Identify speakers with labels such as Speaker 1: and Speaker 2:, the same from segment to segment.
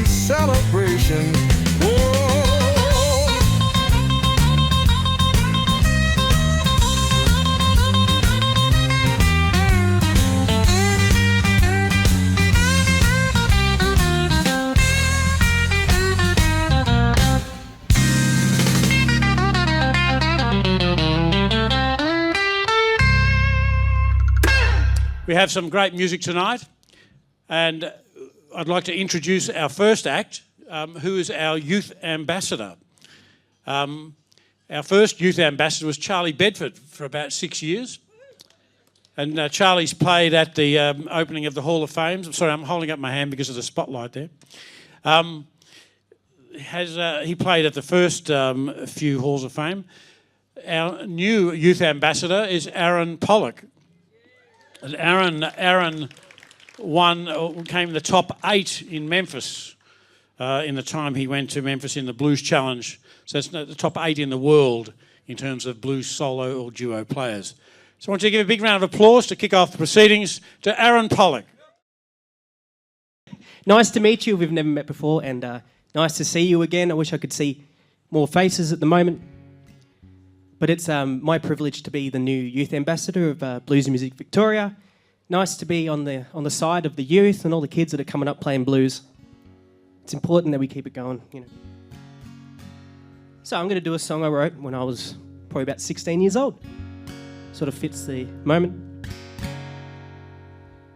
Speaker 1: celebration, celebration. Whoa.
Speaker 2: We have some great music tonight, and I'd like to introduce our first act, who is our youth ambassador. Our first youth ambassador was Charlie Bedford for about 6 years, and Charlie's played at the opening of the Hall of Fame. I'm sorry, I'm holding up my hand because of the spotlight there. He played at the first few Halls of Fame. Our new youth ambassador is Aaron Pollock. And Aaron came the top 8 in Memphis in the time he went to Memphis in the Blues Challenge. So it's the top 8 in the world in terms of blues solo or duo players. So I want you to give a big round of applause to kick off the proceedings to Aaron Pollock.
Speaker 3: Nice to meet you. We've never met before, and nice to see you again. I wish I could see more faces at the moment. But it's my privilege to be the new youth ambassador of Blues Music Victoria. Nice to be on the side of the youth and all the kids that are coming up playing blues. It's important that we keep it going, you know. So I'm going to do a song I wrote when I was probably about 16 years old. Sort of fits the moment.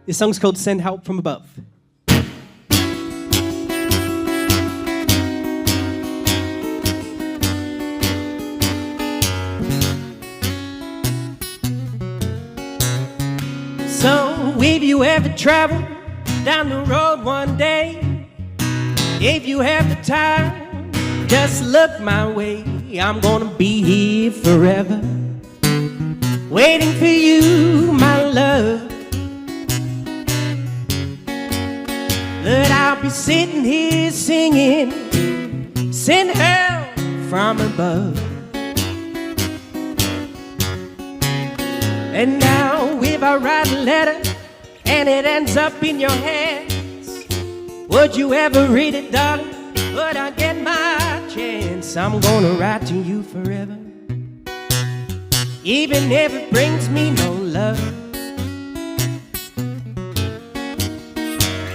Speaker 3: This song's called Send Help From Above. So if you ever travel down the road one day, if you have the time, just look my way. I'm gonna be here forever, waiting for you, my love. But I'll be sitting here singing, send help from above. And now if I write a letter and it ends up in your hands, would you ever read it, darling? Would I get my chance? I'm gonna write to you forever, even if it brings me no love.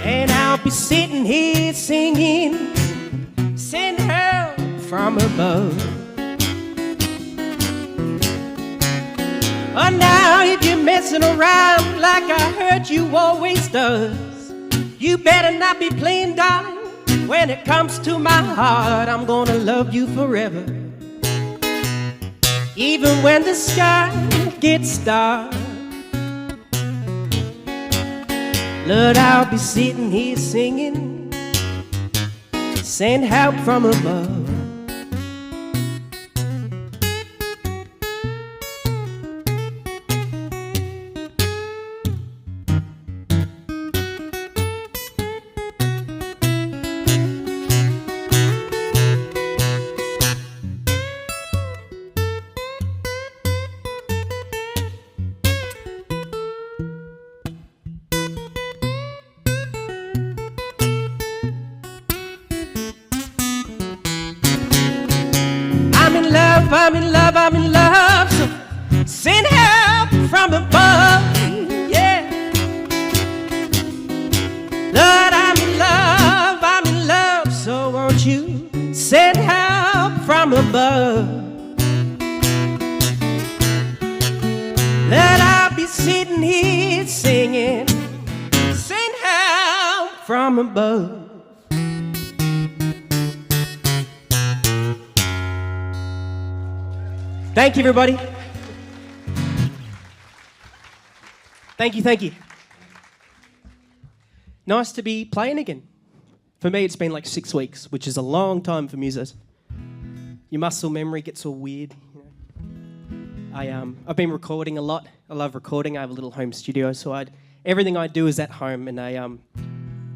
Speaker 3: And I'll be sitting here singing, send help from above. Oh, now if you're messing around like I heard you always does, you better not be playing, darling. When it comes to my heart, I'm gonna love you forever, even when the sky gets dark. Lord, I'll be sitting here singing, send help from above. I'm in love, so send help from above, yeah. Lord, I'm in love, so won't you send help from above. Lord, I'll be sitting here singing, send help from above. Thank you, everybody. Thank you. Nice to be playing again. For me, it's been like 6 weeks, which is a long time for musos. Your muscle memory gets all weird. You know? I've been recording a lot. I love recording. I have a little home studio, so everything I do is at home. And I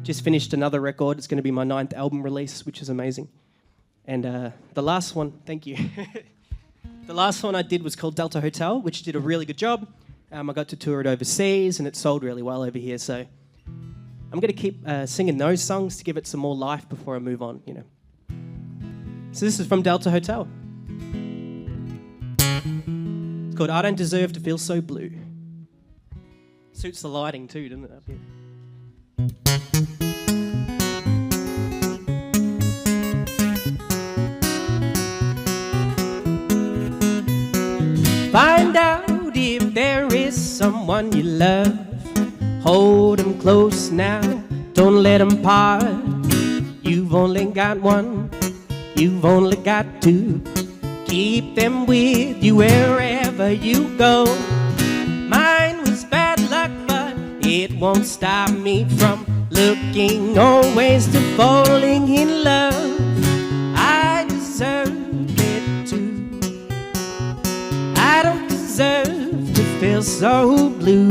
Speaker 3: just finished another record. It's going to be my 9th album release, which is amazing. And the last one, thank you. The last one I did was called Delta Hotel, which did a really good job. I got to tour it overseas, and it sold really well over here. So I'm going to keep singing those songs to give it some more life before I move on, you know. So this is from Delta Hotel. It's called I Don't Deserve to Feel So Blue. Suits the lighting too, doesn't it, up here? Find out if there is someone you love. Hold them close now, don't let them part. You've only got one, you've only got two. Keep them with you wherever you go. Mine was bad luck, but it won't stop me from looking always to falling in love. I deserve it too. I don't deserve to feel so blue.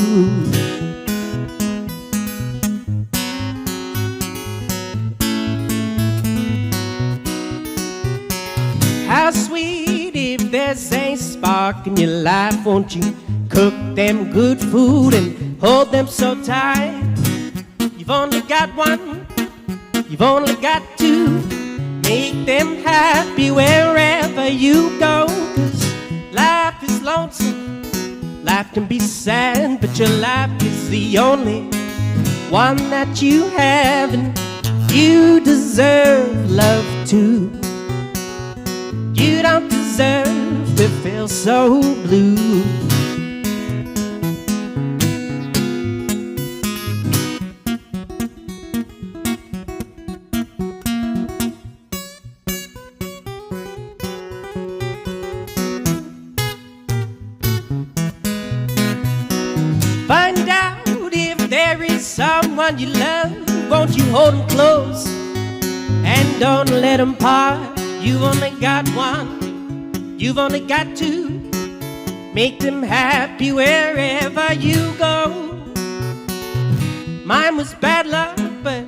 Speaker 3: How sweet if there's a spark in your life. Won't you cook them good food and hold them so tight? You've only got one, you've only got two. Make them happy wherever you go. 'Cause life is lonesome, life can be sad, but your life is the only one that you have, and you deserve love too. You don't deserve to feel so blue. Find out if there is someone you love. Won't you hold them close and don't let them part? You've only got one, you've only got two. Make them happy wherever you go. Mine was bad luck, but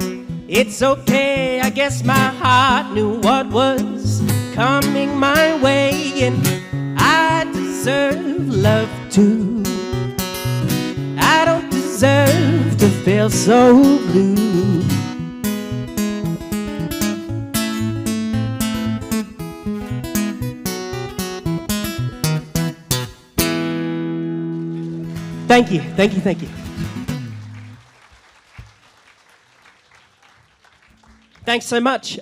Speaker 3: it's okay. I guess my heart knew what was coming my way, and I deserve love too. I don't deserve to feel so blue. Thank you, thank you, thank you. Thanks so much.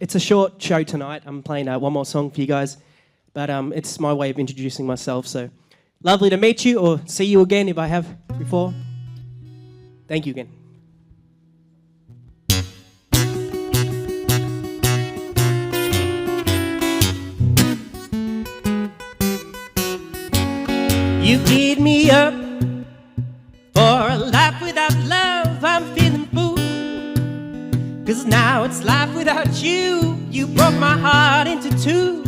Speaker 3: It's a short show tonight. I'm playing one more song for you guys, but it's my way of introducing myself, so lovely to meet you or see you again if I have before. Thank you again. You beat me up for a life without love. I'm feeling blue, 'cause now it's life without you. You broke my heart into two.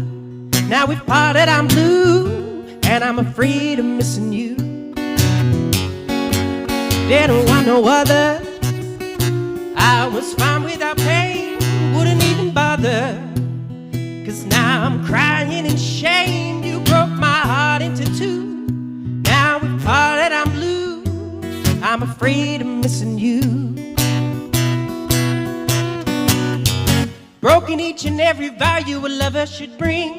Speaker 3: Now we've parted, I'm blue, and I'm afraid of missing you. Didn't want no other. I was fine without pain, wouldn't even bother. 'Cause now I'm crying in shame. You broke my heart into two. Now we've parted, I'm blue, I'm afraid of missing you. Broken each and every value a lover should bring.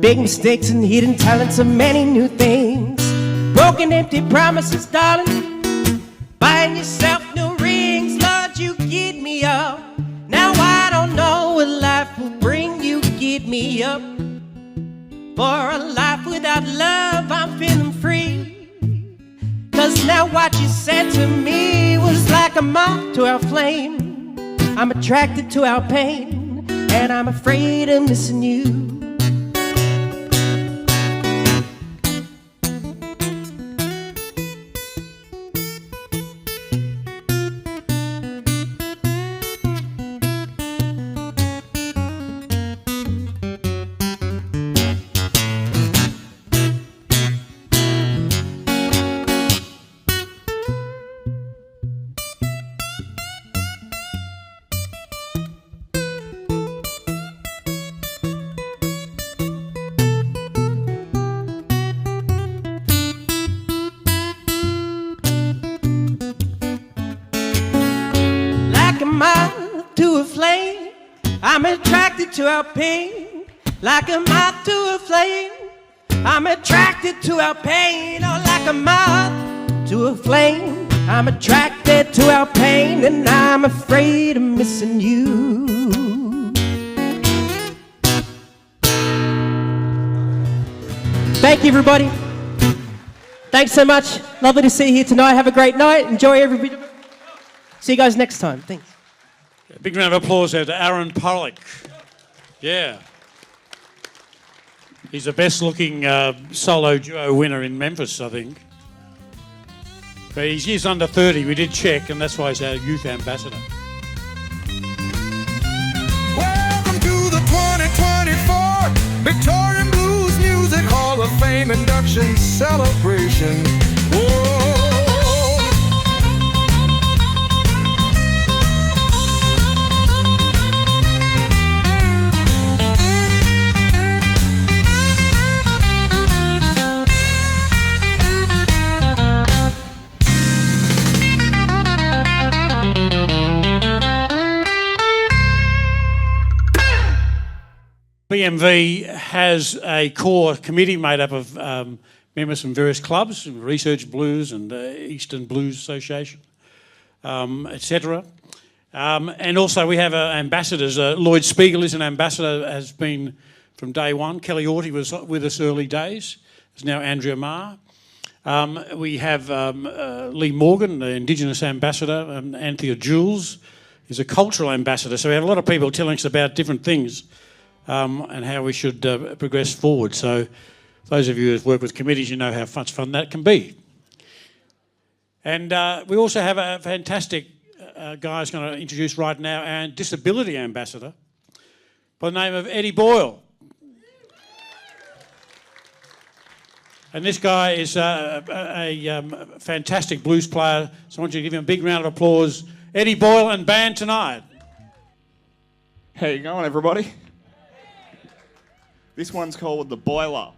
Speaker 3: Big mistakes and hidden talents of many new things. Broken empty promises, darling. Buying yourself new rings. Lord, you get me up. Now I don't know what life will bring. You get me up. For a life without love, I'm feeling free. 'Cause now what you said to me was like a moth to our flame. I'm attracted to our pain, and I'm afraid of missing you. to a flame. I'm attracted to our pain. Like a moth to a flame. I'm attracted to our pain. Oh, like a moth to a flame. I'm attracted to our pain, and I'm afraid of missing you. Thank you, everybody. Thanks so much. Lovely to see you here tonight. Have a great night. Enjoy everybody. See you guys next time. Thanks.
Speaker 2: A big round of applause there to Aaron Pollock. Yeah. He's the best-looking solo duo winner in Memphis, I think. But he's under 30. We did check, and that's why he's our youth ambassador.
Speaker 1: Welcome to the 2024 Victorian Blues Music Hall of Fame induction celebration. Whoa.
Speaker 2: BMV has a core committee made up of members from various clubs, Research Blues and Eastern Blues Association, etc. And also we have ambassadors. Lloyd Spiegel is an ambassador, has been from day one. Kelly Orty was with us early days. It's now Andrea Marr. We have Lee Morgan, the Indigenous ambassador, and Anthea Jules is a cultural ambassador. So we have a lot of people telling us about different things. And how we should progress forward. So those of you who work with committees, you know how much fun that can be. And we also have a fantastic guy who's going to introduce right now, our disability ambassador by the name of Eddy Boyle. And this guy is a fantastic blues player, so I want you to give him a big round of applause. Eddy Boyle and band tonight.
Speaker 4: How you going, everybody? This one's called The Boiler.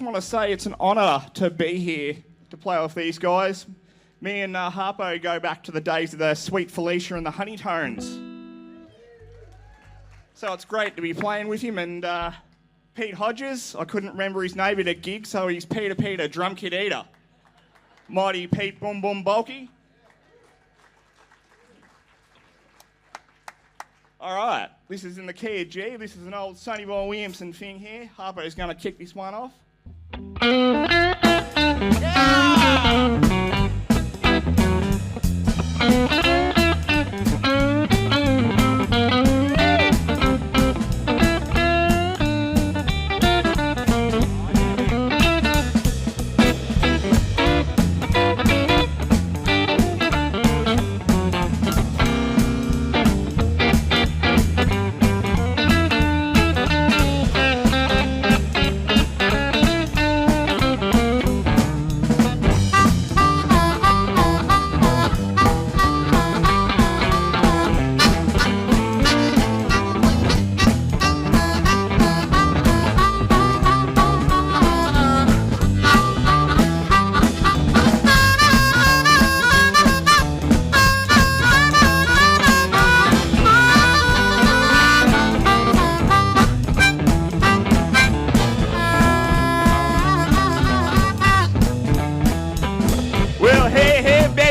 Speaker 4: want to say it's an honour to be here to play with these guys. Me and Harpo go back to the days of the Sweet Felicia and the Honeytones. So it's great to be playing with him. And Pete Hodges, I couldn't remember his name at a gig, so he's Peter, drum kit eater. Mighty Pete Boom Boom Bulky. All right, this is in the key of G. This is an old Sonny Boy Williamson thing here. Harpo's going to kick this one off.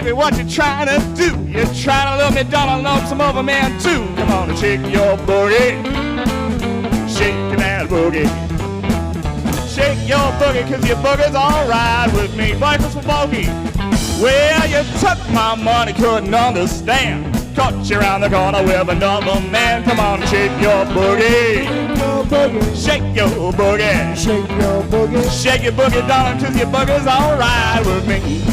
Speaker 4: What you trying to do? You trying to love me, don't I love some other man too? Come on and shake your boogie, shaking that boogie. Shake your boogie, cause your boogie's alright with me. Breakfast with Bogey. Well, you took my money, couldn't understand. Caught you around the corner with another man. Come on and shake your boogie, shake your boogie, shake your boogie. Shake your boogie, darling, cause your boogie's alright with me.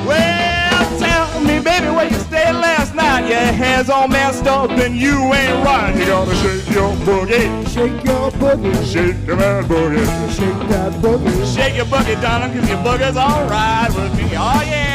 Speaker 4: Well, tell me, baby, where you stayed last night? Your hair's all messed up and you ain't right. You gotta shake your boogie, shake your boogie, shake that boogie, shake that boogie. Shake your boogie, darling, cause your boogie's alright with me. Oh, yeah.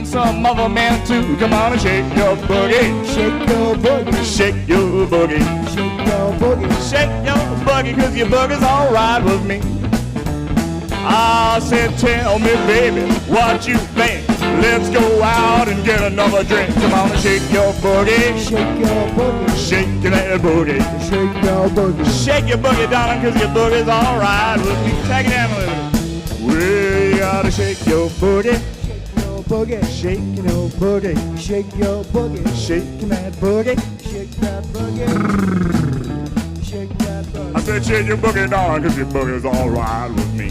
Speaker 4: Some other man too. Come on and shake your boogie, shake your boogie, shake your boogie, shake your boogie, shake your boogie, cause your boogie's alright with me. I said, tell me, baby, what you think? Let's go out and get another drink. Come on and shake your boogie, shake your boogie, shake that boogie, shake your boogie, shake your boogie, darling, cause your boogie's alright with me. Take it down a little bit. Well, you gotta shake your boogie, boogie, shaking your boogie, shake your boogie, shaking that boogie, shake that boogie, shake that boogie. I said shake your boogie, darling, cause your boogie's alright with me.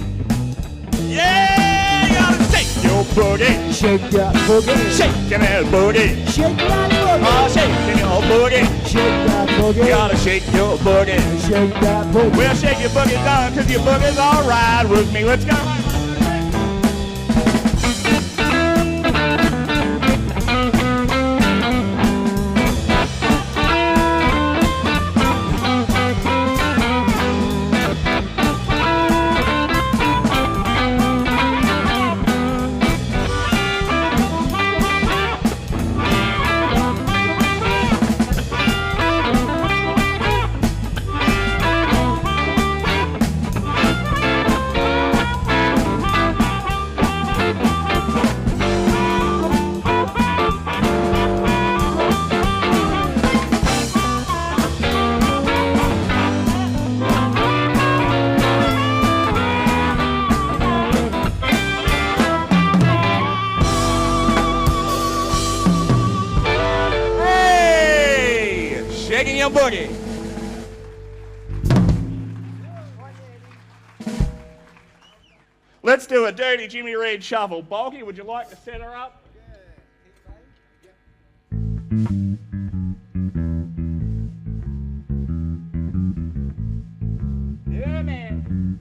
Speaker 4: Yeah, you gotta shake your boogie, shake that boogie, shaking that boogie, shake that boogie. Oh, shaking your boogie, shake that boogie. You gotta shake your boogie, shake that boogie. Well, shake your boogie, darling, cause your boogie's alright with me. Let's go. Let's do a dirty Jimmy Reid shuffle. Bulky, would you like to set her up? Yeah, man.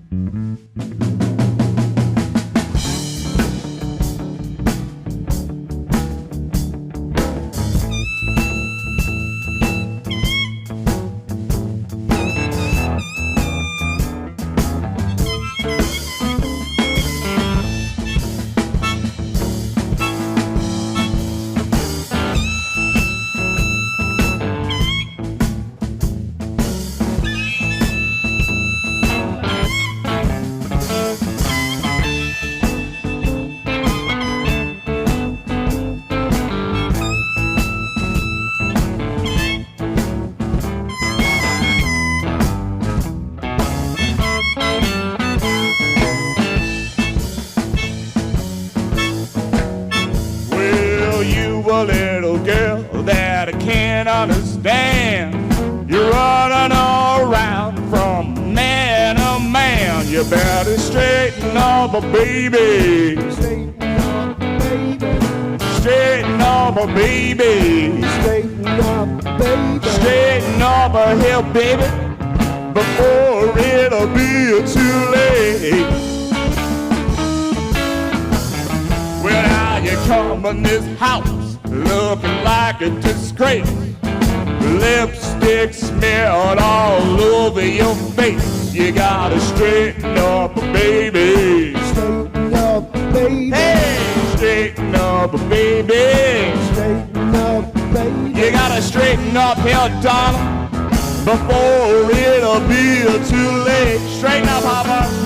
Speaker 4: Understand, you're running all around from man to man. You better straighten up, baby. Straighten up, baby. Straighten up, baby. Straighten up, baby. Straighten up here, baby, before it'll be too late. Well, now you come in this house looking like a disgrace. Lipstick smeared all over your face. You gotta straighten up, baby. Straighten up, baby. Hey, straighten up, baby. Straighten up, baby. You gotta straighten up here, darling, before it'll be too late. Straighten up, Papa.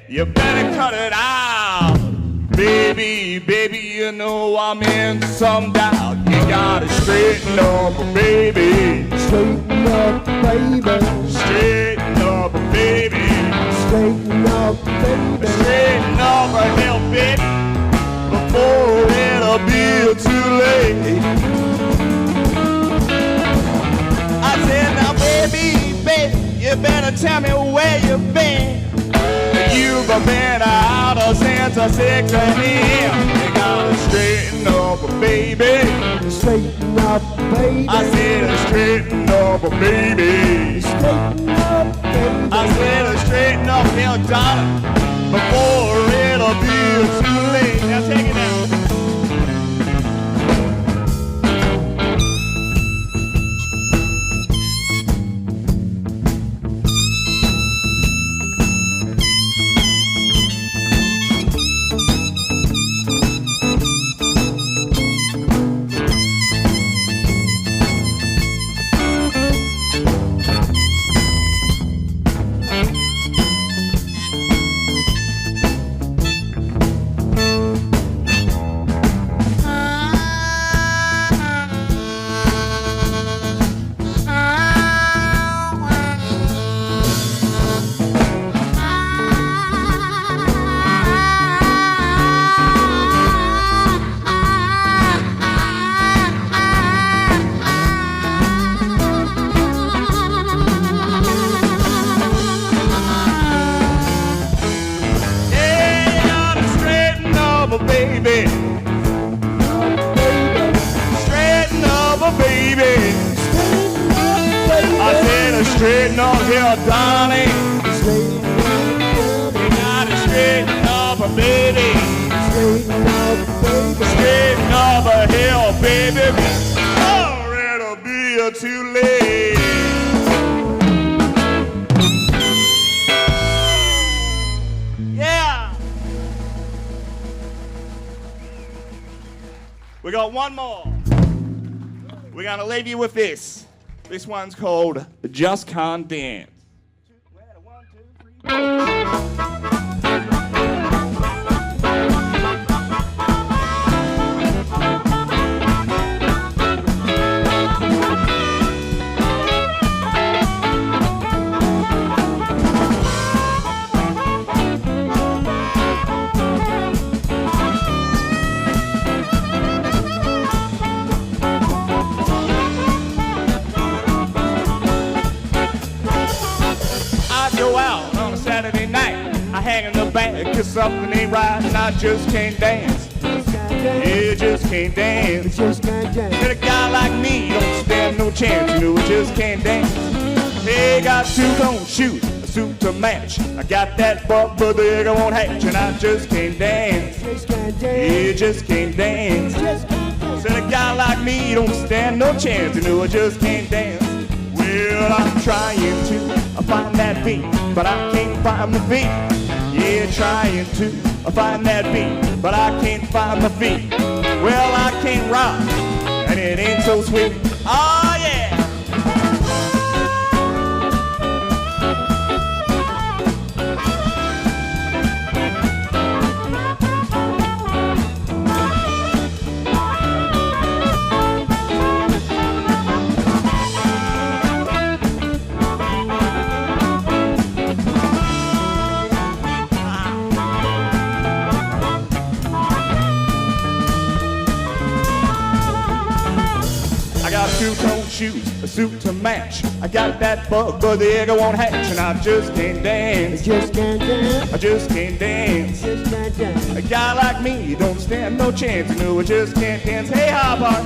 Speaker 4: You better cut it out. Baby, baby, you know I'm in some doubt. You gotta straighten up, baby. Straighten up, baby. Straighten up, baby. Straighten up, baby. Straighten up a hell, baby, before it'll be too late. I said, now baby, baby, you better tell me where you've been. You've been out since 6 a.m. You gotta straighten up, baby. Straighten up, baby. I said straighten up, baby. Straighten up, baby. I said straighten up, here, darling, before it'll be too late. Now take it down. baby. Straighten up, baby. I said, straighten up here, darling. You gotta straighten up, baby. Straighten up here, baby. Or it'll be too late. Yeah. We got one more. We're gonna leave you with this. This one's called Just Can't Dance. One, two, three, go out on a Saturday night. I hang in the back cause something ain't right and I just can't dance. Yeah, just can't dance. Said a guy like me don't stand no chance. You know, I just can't dance. Hey, got 2-tone shoes, a suit to match. I got that butt but the egg I won't hatch and I just can't dance. Yeah, just can't dance. Said a guy like me don't stand no chance. You know, I just can't dance. Well, I'm trying to find that beat, but I can't find the beat. Yeah, trying to find that beat, but I can't find the feet. Well, I can't rock, and it ain't so sweet. Oh, yeah. I got 2-tone shoes, a suit to match. I got that bug, but the egg I won't hatch, and I just can't dance. I just can't dance. I just can't dance. Just can't dance. A guy like me don't stand no chance. You know, I just can't dance. Hey, Hobart.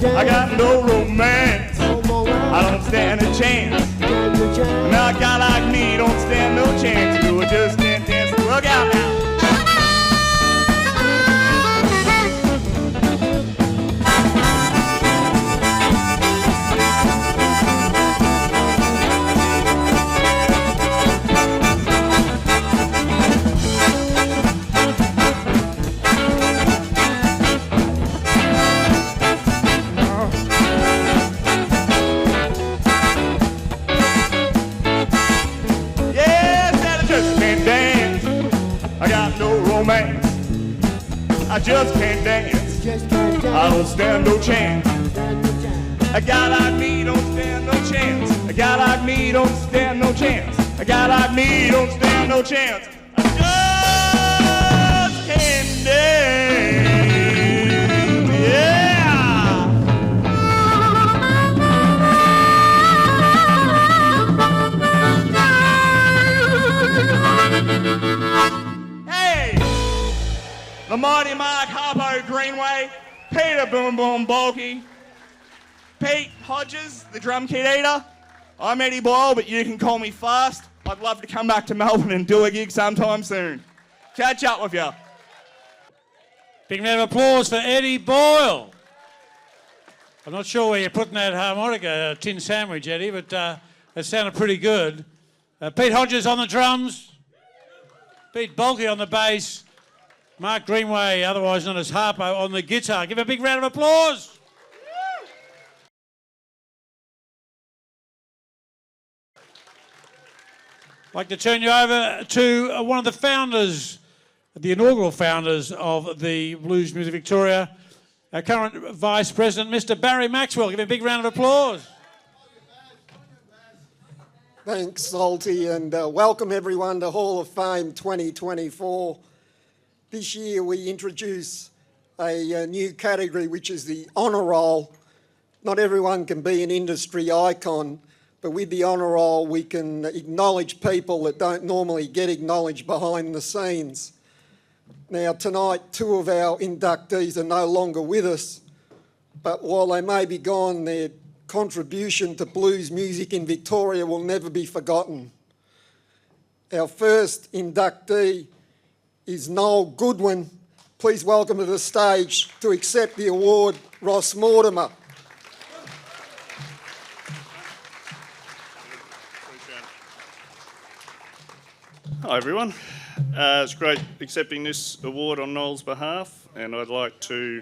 Speaker 4: I got no romance. I don't stand a chance. Now a guy like me don't stand no chance. You just can't dance. Look out now. I just can't dance. I don't stand no chance. A guy like me don't stand no chance. A guy like me don't stand no chance. A guy like me don't stand no chance. I just can't dance. Yeah. the mighty Mark Harpo Greenway, Peter Boom Boom Bulky, Pete Hodges, the drum kit eater. I'm Eddy Boyle, but you can call me Fast. I'd love to come back to Melbourne and do a gig sometime soon. Catch up with you.
Speaker 2: Big round of applause for Eddy Boyle. I'm not sure where you're putting that harmonica tin sandwich, Eddy, but it sounded pretty good. Pete Hodges on the drums, Pete Bulky on the bass, Mark Greenway, otherwise known as Harpo, on the guitar. Give a big round of applause. I'd like to turn you over to one of the founders, the inaugural founders of the Blues Music Victoria, our current Vice President, Mr. Barry Maxwell. Give him a big round of applause.
Speaker 5: Thanks, Salty, and welcome everyone to Hall of Fame 2024. This year we introduce a new category, which is the honour roll. Not everyone can be an industry icon, but with the honour roll we can acknowledge people that don't normally get acknowledged behind the scenes. Now tonight, two of our inductees are no longer with us, but while they may be gone, their contribution to blues music in Victoria will never be forgotten. Our first inductee is Noel Goodwin. Please welcome to the stage to accept the award, Ross Mortimer.
Speaker 6: Hi everyone. It's great accepting this award on Noel's behalf, and I'd like to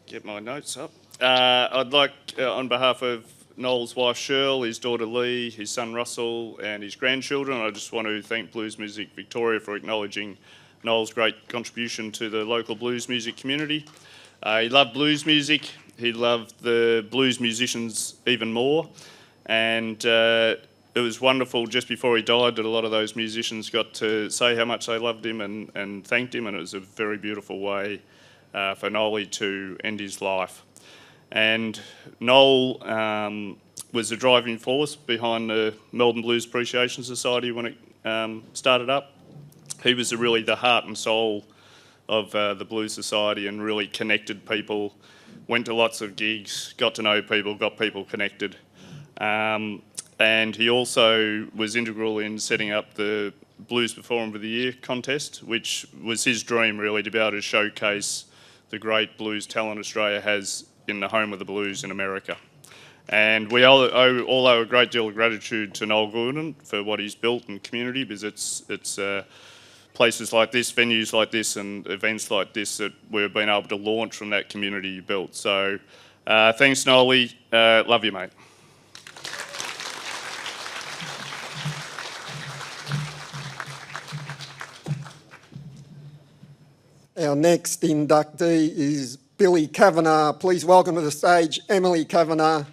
Speaker 6: get my notes up. I'd like, on behalf of Noel's wife Shirl, his daughter Lee, his son Russell and his grandchildren, I just want to thank Blues Music Victoria for acknowledging Noel's great contribution to the local blues music community. He loved blues music, he loved the blues musicians even more, and it was wonderful just before he died that a lot of those musicians got to say how much they loved him and thanked him, and it was a very beautiful way for Noel to end his life. And Noel was the driving force behind the Melbourne Blues Appreciation Society when it started up. He was really the heart and soul of the Blues Society and really connected people, went to lots of gigs, got to know people, got people connected. And he also was integral in setting up the Blues Performer of the Year contest, which was his dream really, to be able to showcase the great blues talent Australia has in the home of the blues in America. And we all owe a great deal of gratitude to Noel Goodwin for what he's built in community, because it's places like this, venues like this and events like this that we've been able to launch from that community you built. So thanks Noel, love you mate.
Speaker 5: Our next inductee is Billy Kavanagh. Please welcome to the stage Emily Kavanagh.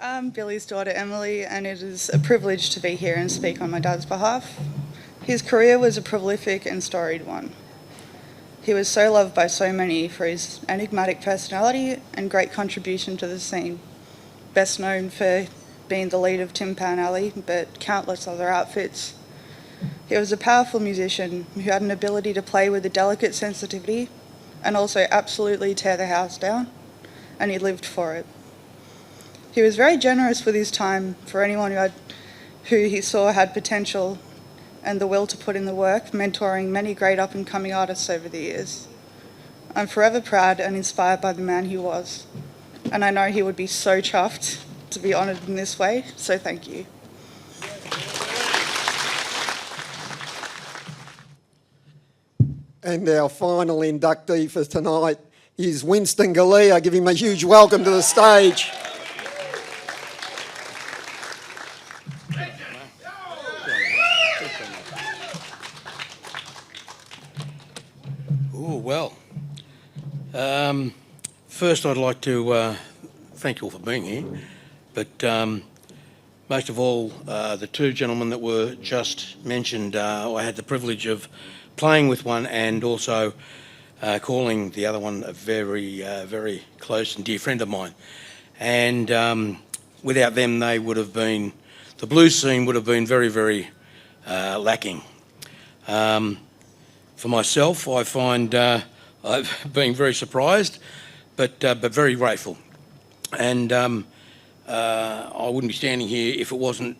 Speaker 7: I'm Billy's daughter Emily, and it is a privilege to be here and speak on my dad's behalf. His career was a prolific and storied one. He was so loved by so many for his enigmatic personality and great contribution to the scene, best known for being the lead of Tin Pan Alley, but countless other outfits. He was a powerful musician who had an ability to play with a delicate sensitivity and also absolutely tear the house down, and he lived for it. He was very generous with his time for anyone who he saw had potential and the will to put in the work, mentoring many great up-and-coming artists over the years. I'm forever proud and inspired by the man he was, and I know he would be so chuffed to be honoured in this way, so thank you.
Speaker 5: And our final inductee for tonight is Winston Galea. Give him a huge welcome to the stage.
Speaker 8: Oh, well. First I'd like to thank you all for being here, but most of all, the two gentlemen that were just mentioned, I had the privilege of playing with one and also calling the other one a very, very close and dear friend of mine. And without them, they would have been the blues scene would have been very, very lacking. For myself, I find I've been very surprised, but very grateful. And I wouldn't be standing here if it wasn't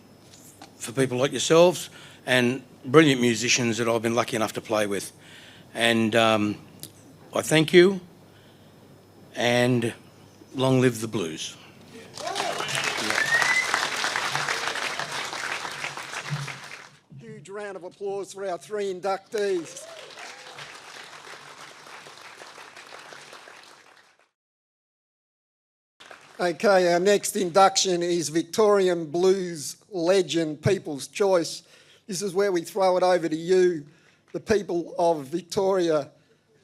Speaker 8: for people like yourselves and brilliant musicians that I've been lucky enough to play with. And I thank you, and long live the blues.
Speaker 5: Huge round of applause for our 3 inductees. Okay, our next induction is Victorian Blues legend, People's Choice. This is where we throw it over to you, the people of Victoria,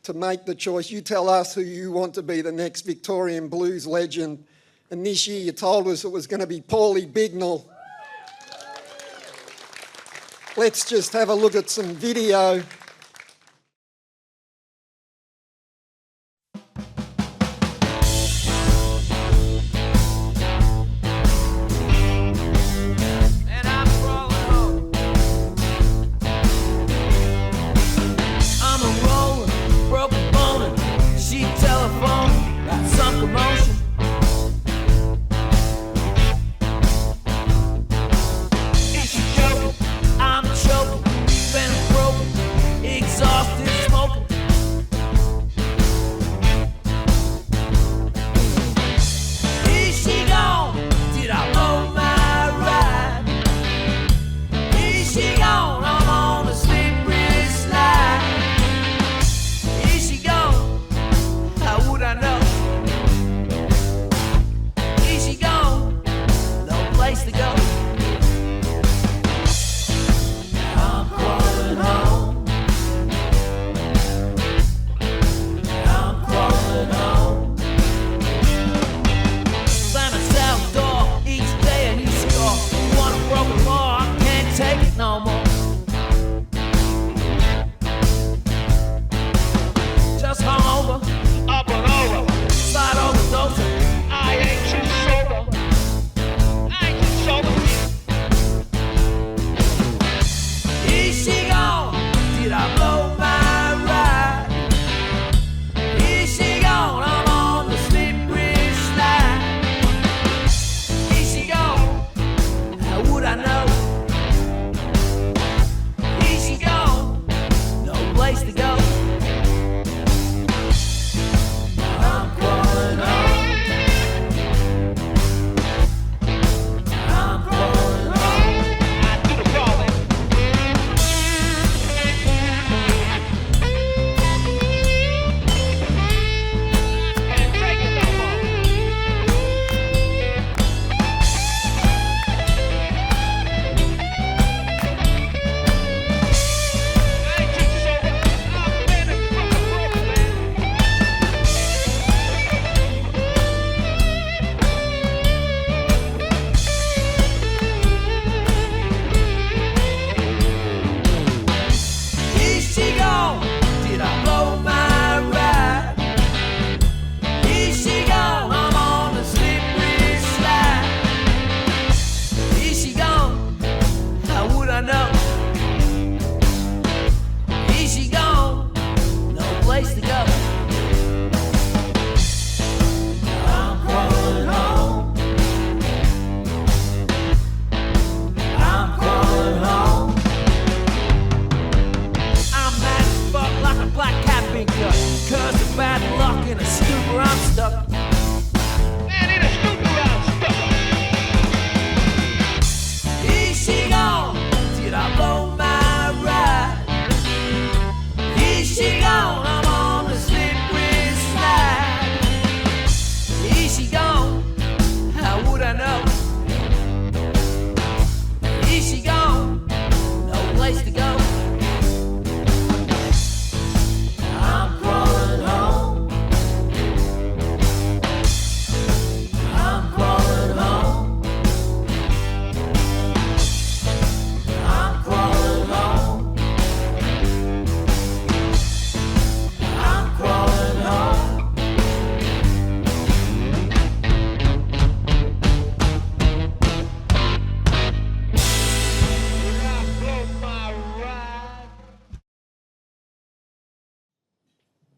Speaker 5: to make the choice. You tell us who you want to be the next Victorian Blues legend. And this year you told us it was going to be Paulie Bignell. Let's just have a look at some video.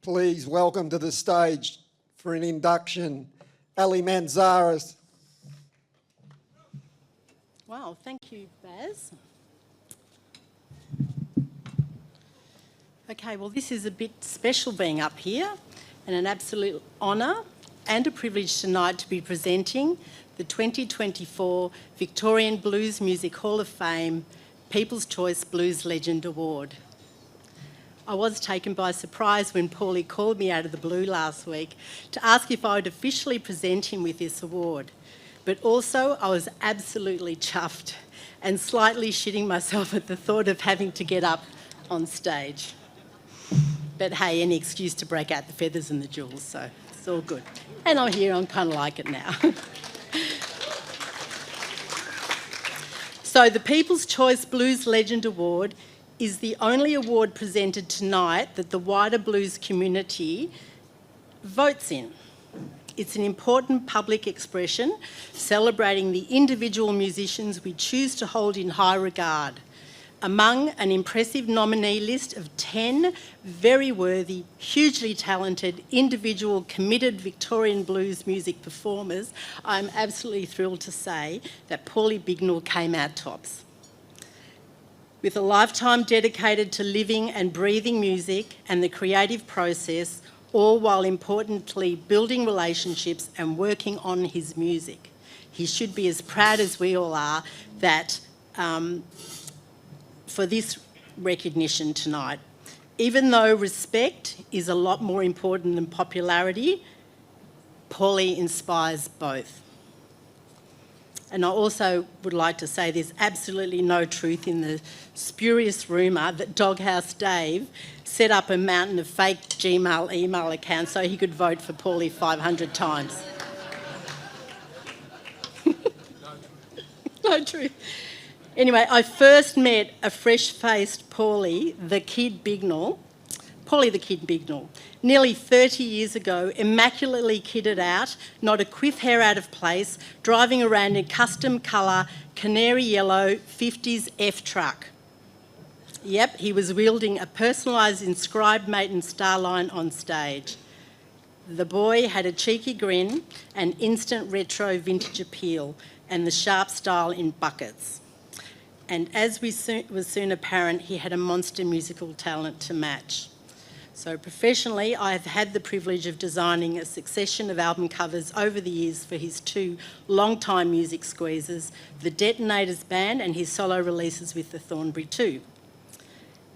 Speaker 5: please welcome to the stage for an induction, Elly Mantzaris.
Speaker 9: Wow, thank you, Baz. Okay, well, this is a bit special being up here, and an absolute honour and a privilege tonight to be presenting the 2024 Victorian Blues Music Hall of Fame People's Choice Blues Legend Award. I was taken by surprise when Paulie called me out of the blue last week to ask if I would officially present him with this award. But also I was absolutely chuffed and slightly shitting myself at the thought of having to get up on stage. But hey, any excuse to break out the feathers and the jewels, so it's all good. And I'm here, I'm kind of like it now. So the People's Choice Blues Legend Award is the only award presented tonight that the wider blues community votes in. It's an important public expression celebrating the individual musicians we choose to hold in high regard. Among an impressive nominee list of 10 very worthy, hugely talented, individual, committed Victorian blues music performers, I'm absolutely thrilled to say that Paulie Bignell came out tops. With a lifetime dedicated to living and breathing music and the creative process, all while importantly building relationships and working on his music. He should be as proud as we all are that for this recognition tonight. Even though respect is a lot more important than popularity, Paulie inspires both. And I also would like to say there's absolutely no truth in the spurious rumour that Doghouse Dave set up a mountain of fake Gmail email accounts so he could vote for Paulie 500 times. No truth. Anyway, I first met a fresh-faced Paulie the Kid Bignell, nearly 30 years ago, immaculately kitted out, not a quiff hair out of place, driving around in custom colour, canary yellow 50s F truck. Yep, he was wielding a personalised inscribed Maiden Starline on stage. The boy had a cheeky grin, an instant retro vintage appeal, and the sharp style in buckets. And as was soon apparent, he had a monster musical talent to match. So professionally, I have had the privilege of designing a succession of album covers over the years for his two long-time music squeezers, the Detonators band and his solo releases with the Thornbury too.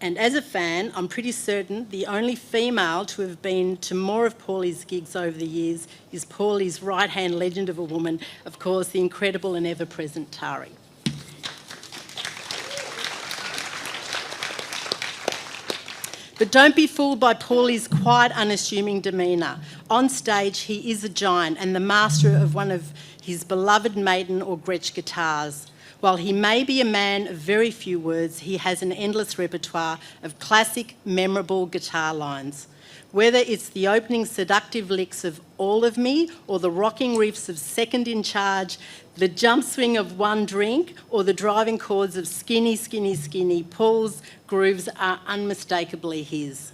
Speaker 9: And as a fan, I'm pretty certain the only female to have been to more of Paulie's gigs over the years is Paulie's right-hand legend of a woman, of course, the incredible and ever-present Tari. But don't be fooled by Paulie's quiet, unassuming demeanour. On stage, he is a giant and the master of one of his beloved Maiden or Gretsch guitars. While he may be a man of very few words, he has an endless repertoire of classic, memorable guitar lines. Whether it's the opening seductive licks of All of Me or the rocking riffs of Second in Charge, the jump swing of One Drink or the driving chords of Skinny, Skinny, Skinny, Paul's grooves are unmistakably his.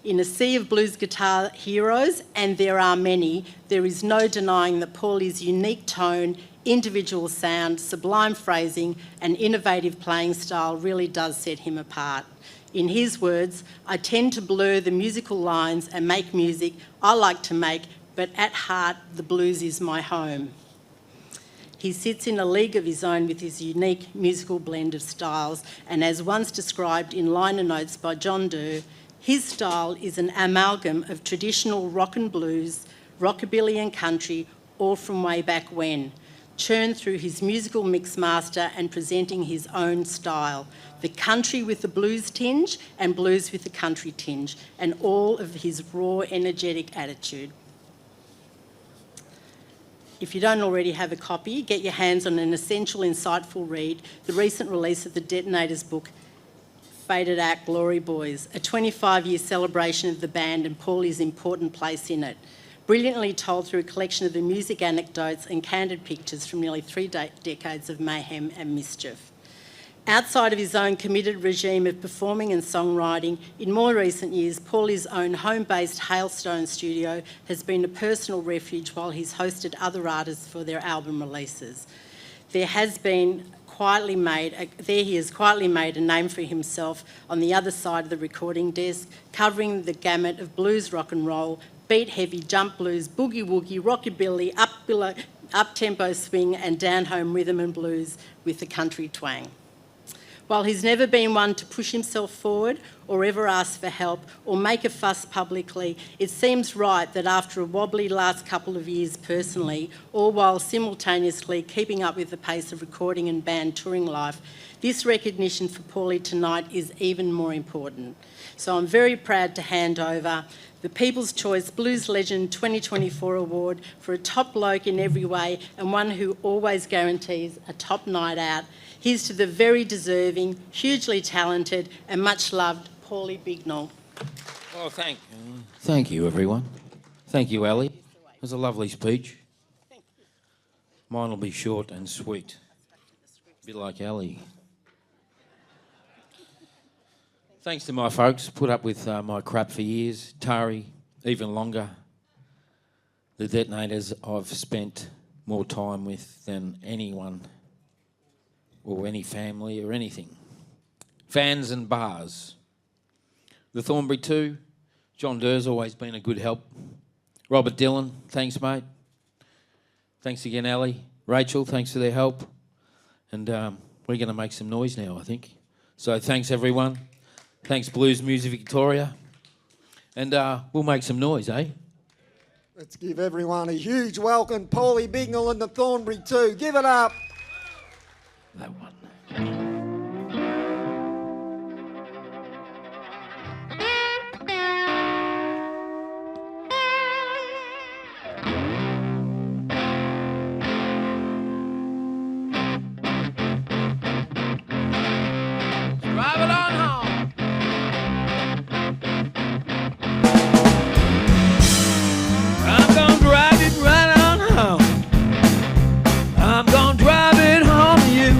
Speaker 9: In a sea of blues guitar heroes, and there are many, there is no denying that Paulie's unique tone, individual sound, sublime phrasing and innovative playing style really does set him apart. In his words, I tend to blur the musical lines and make music I like to make, but at heart, the blues is my home. He sits in a league of his own with his unique musical blend of styles, and as once described in liner notes by John Durr, his style is an amalgam of traditional rock and blues, rockabilly and country, all from way back when, churned through his musical mixmaster and presenting his own style, the country with the blues tinge and blues with the country tinge, and all of his raw, energetic attitude. If you don't already have a copy, get your hands on an essential, insightful read, the recent release of the Detonators book, Faded Out Glory Boys, a 25-year celebration of the band and Paulie's important place in it, brilliantly told through a collection of the music anecdotes and candid pictures from nearly 3 decades of mayhem and mischief. Outside of his own committed regime of performing and songwriting, in more recent years, Paulie's own home-based Hailstone studio has been a personal refuge while he's hosted other artists for their album releases. He has quietly made a name for himself on the other side of the recording desk, covering the gamut of blues, rock and roll, beat-heavy, jump blues, boogie-woogie, rockabilly, up-tempo swing and down-home rhythm and blues with a country twang. While he's never been one to push himself forward or ever ask for help or make a fuss publicly, it seems right that after a wobbly last couple of years personally, all while simultaneously keeping up with the pace of recording and band touring life, this recognition for Paulie tonight is even more important. So I'm very proud to hand over the People's Choice Blues Legend 2024 Award for a top bloke in every way and one who always guarantees a top night out. Here's to the very deserving, hugely talented and much loved Paulie Bignell.
Speaker 10: Well, thank you, everyone. Thank you, Elly. It was a lovely speech. Mine will be short and sweet, a bit like Elly. Thanks to my folks, put up with my crap for years. Tari, even longer. The Detonators I've spent more time with than anyone or any family or anything. Fans and bars. The Thornbury too. John Durr's always been a good help. Robert Dillon, thanks, mate. Thanks again, Elly. Rachel, thanks for their help. And we're going to make some noise now, I think. So thanks, everyone. Thanks, Blues Music Victoria. And we'll make some noise, eh?
Speaker 5: Let's give everyone a huge welcome. Paulie Bignell and the Thornbury too. Give it up.
Speaker 10: That one. Drive it on home. I'm gonna drive it right on home. I'm gonna drive it home to you.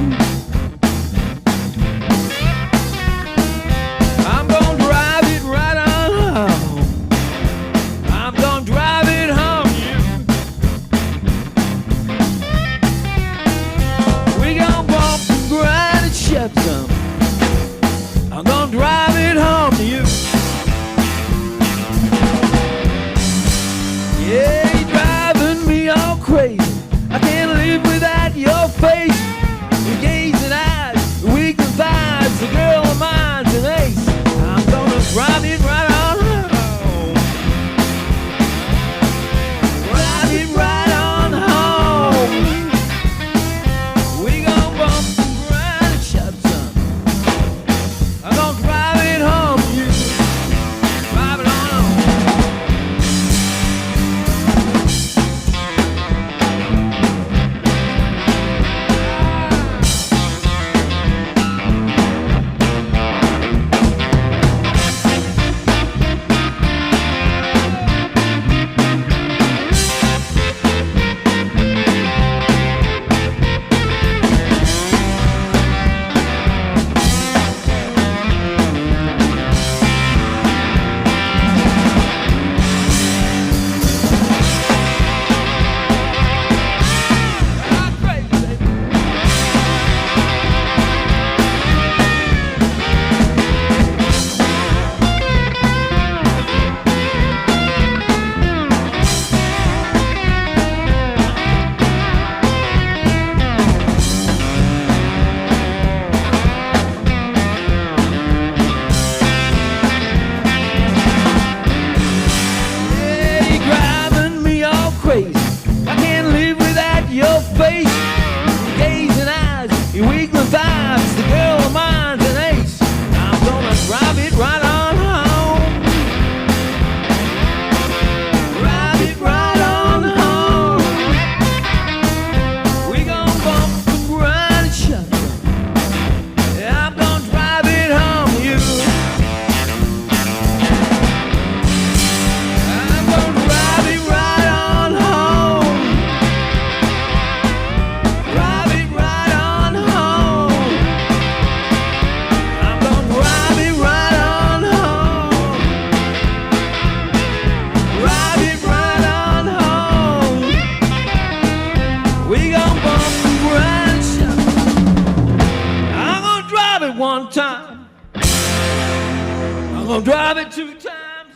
Speaker 10: one time. I'm gonna drive it 2 times.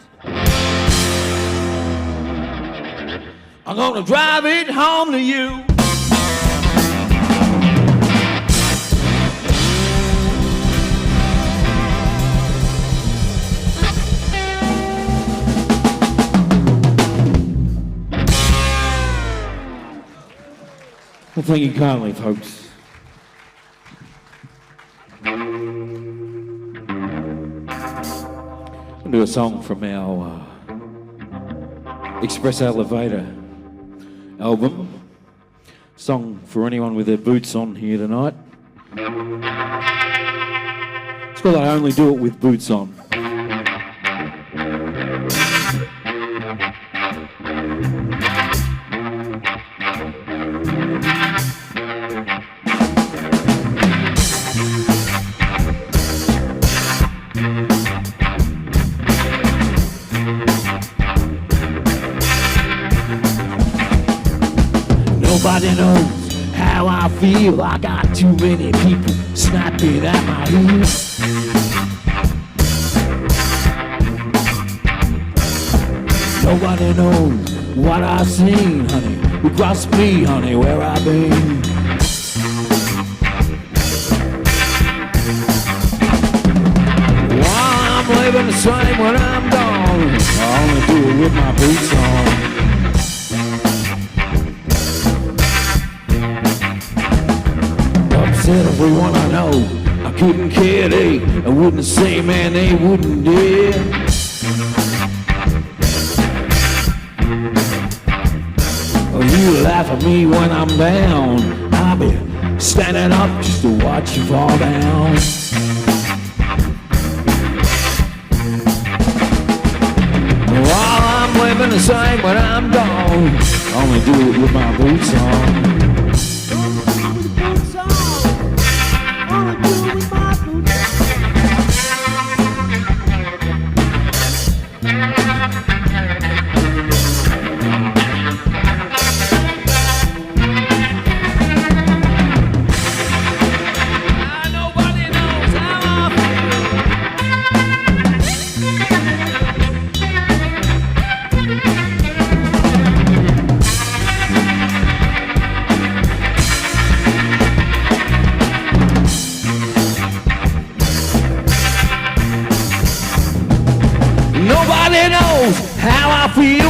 Speaker 10: I'm gonna drive it home to you. Well, thank you kindly, folks. I'll do a song from our Express Elevator album. Song for anyone with their boots on here tonight. It's called I Only Do It With Boots On. Nobody knows how I feel. I got too many people snapping at my heels. Nobody knows what I've seen, honey. Across me, honey, where I've been. While I'm living the same when I'm gone, I only do it with my boots on. Said everyone I know, I couldn't care, I wouldn't say, man, they wouldn't dare. Oh, you laugh at me when I'm down, I'll be standing up just to watch you fall down. While I'm living the same when I'm gone, I only do it with my boots on.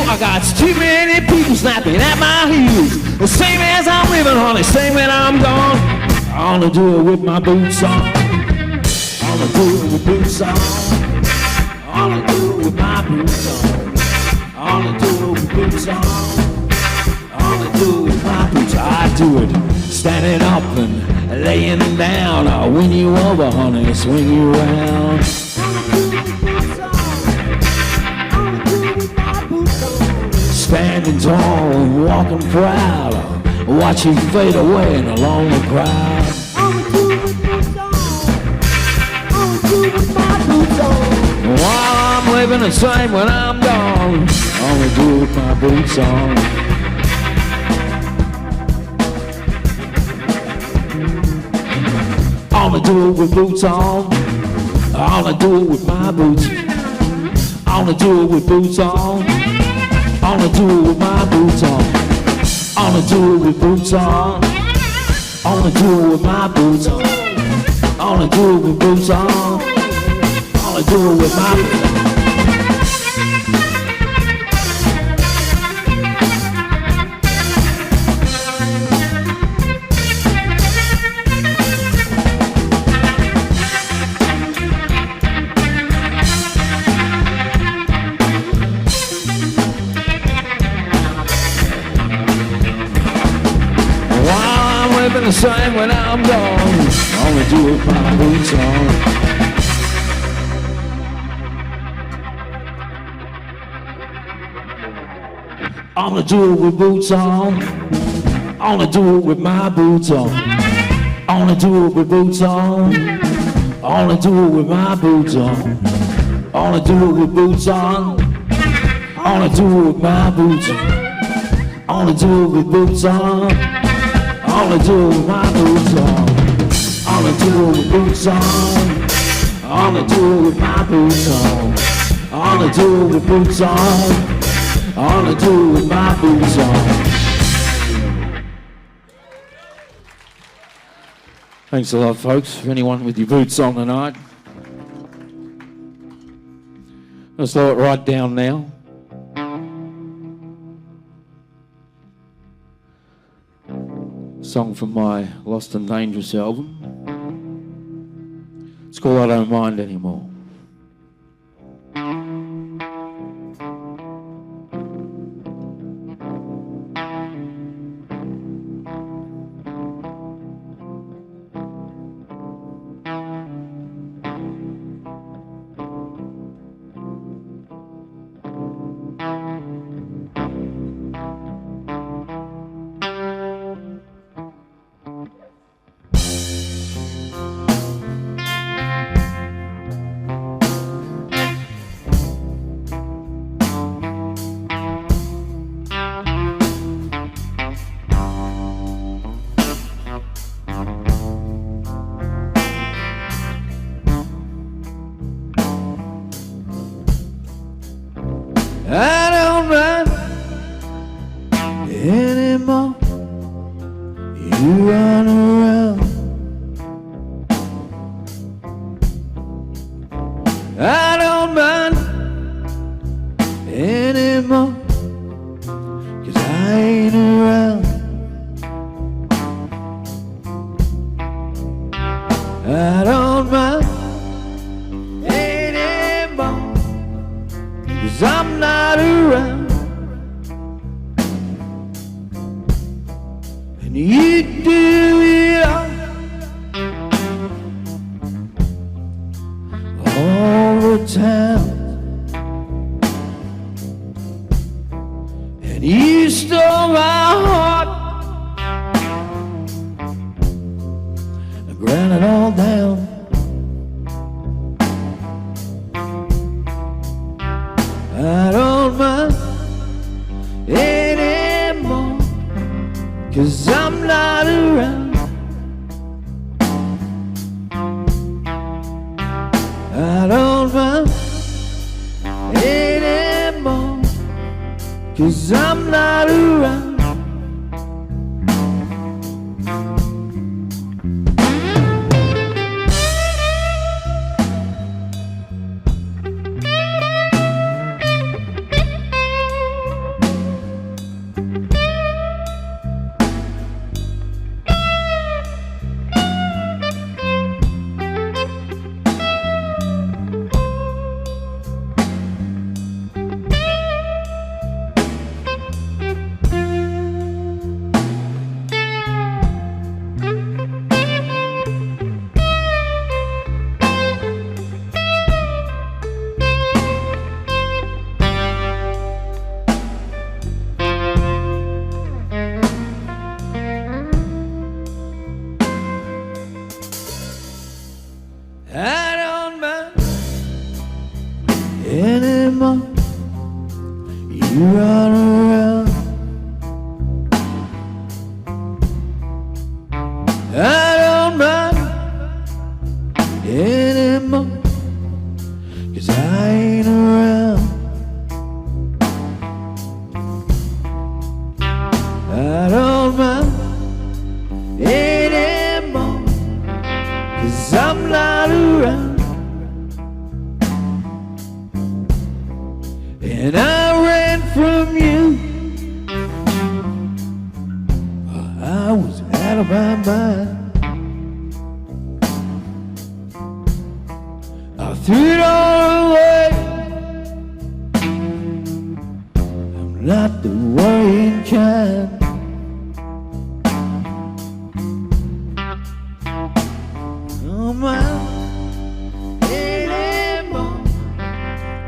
Speaker 10: I got too many people snapping at my heels. The same as I'm living, honey, same when I'm gone. I wanna do it with my boots on. I wanna do it with boots on. I wanna do it with my boots on. I wanna do it with boots on. I wanna do it with my boots on. I do it standing up and laying down. I'll win you over, honey, swing you around. Standing tall and walking proud, watch you fade away in a lonely crowd. While I'm living the same when I'm gone, I only do it with my boots on. I only do it with boots on. I only do it with my boots. I only do it with boots on. I wanna do it with my boots on. I wanna do it with boots on. I wanna do it with my boots on. I wanna do it with boots on. I wanna do it with my boots on. The same when I'm gone, I only do it with my boots on. I wanna do it with boots on. I wanna do it with my boots on. I wanna do it with boots on. I wanna do it with my boots on. I wanna do it with boots on. I wanna do it with my boots on. I wanna do it with boots on. I wanna do it with my boots on. I On the tour with boots on. On the tour with my boots on. On the tour with boots on. On the tour with my boots on. Thanks a lot, folks. For anyone with your boots on tonight. Let's slow it right down now. Song from my Lost and Dangerous album. It's called I Don't Mind Anymore. I don't run anymore. You run around. I don't run anymore, 'cause I ain't around. I don't run anymore, 'cause I'm not around. And you do it all the time. And you stole my heart and ground it all down. I don't mind anymore, 'cause I'm not around. I don't mind anymore, 'cause I'm not around. I don't mind anymore. You run around. I don't mind anymore, 'cause I ain't around. I don't mind anymore, 'cause I'm not around. And I ran from you. I was out of my mind. I threw it all away. I'm not the worrying kind. Oh my, anymore,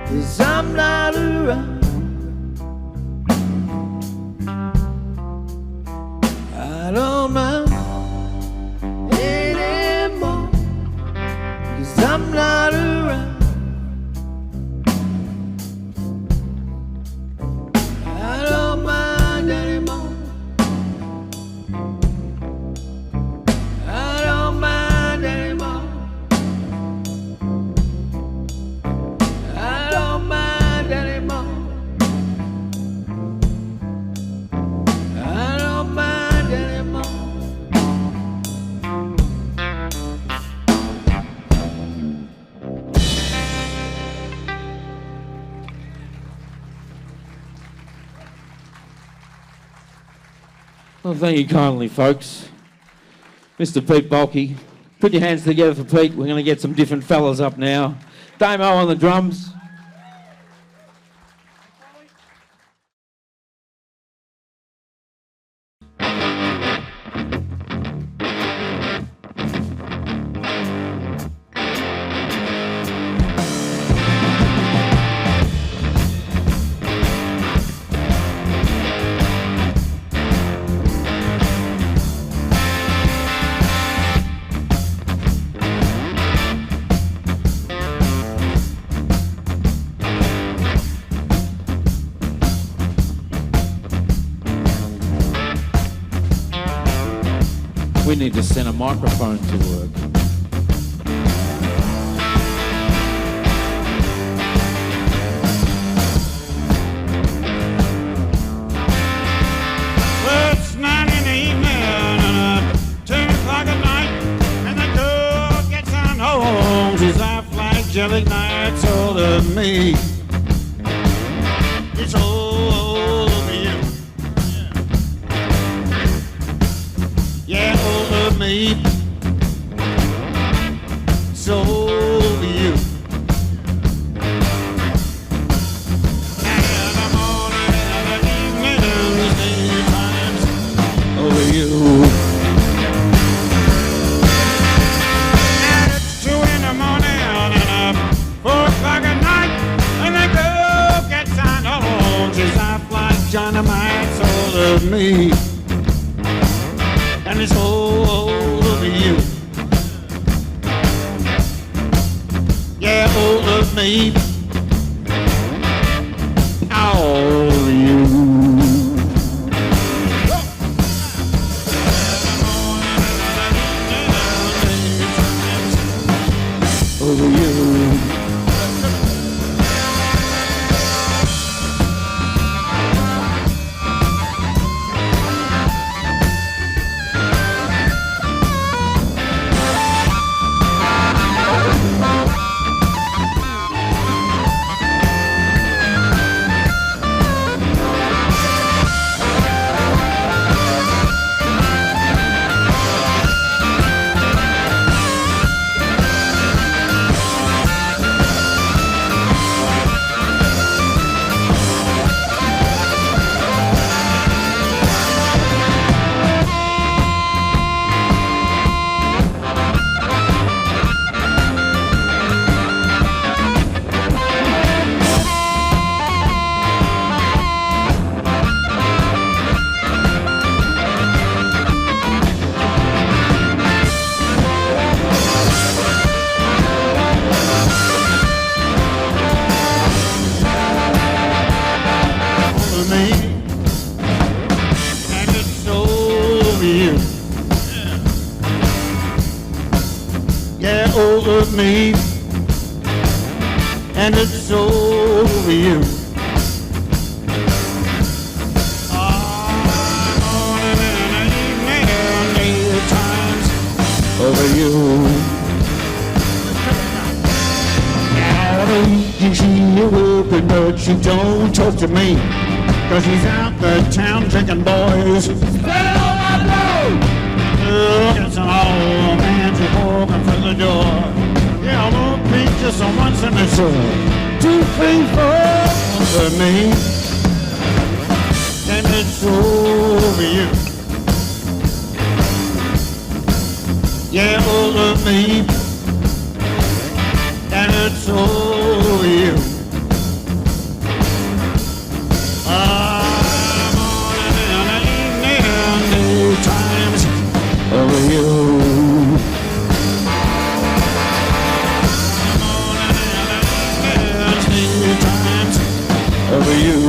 Speaker 10: 'cause I'm not around. I don't mind anymore, 'cause I'm not around. I don't mind anymore. I don't mind anymore. Well, thank you kindly, folks. Mr. Pete Bulkey. Put your hands together for Pete. We're going to get some different fellas up now. Damo on the drums. We need to send a microphone to work.
Speaker 2: Well, it's 9 in the evening and 10 o'clock at night, and the girl gets on home. She's off like jelly nights older than me. It's all over you. Yeah, over me. It's all over you. And the morning and the evening and times over you. And it's 2 in the morning and 4 o'clock at night, and the girl gets on home. She's off like dynamite's all of me. And it's all over you. Yeah, all of me. All of you. Over you. Over me, and it's over you. Morning and evening and daytimes over you. Now you see you open, but she don't talk to me, 'cause she's out the town drinking boys. Spell on my blow! Get some old man to walking through the door. Yeah, I won't be just on once in the show. 2, 3, 4 for me. And it's over you. Yeah, all of me. And it's over you. Morning and evening and daytimes over you. Over you.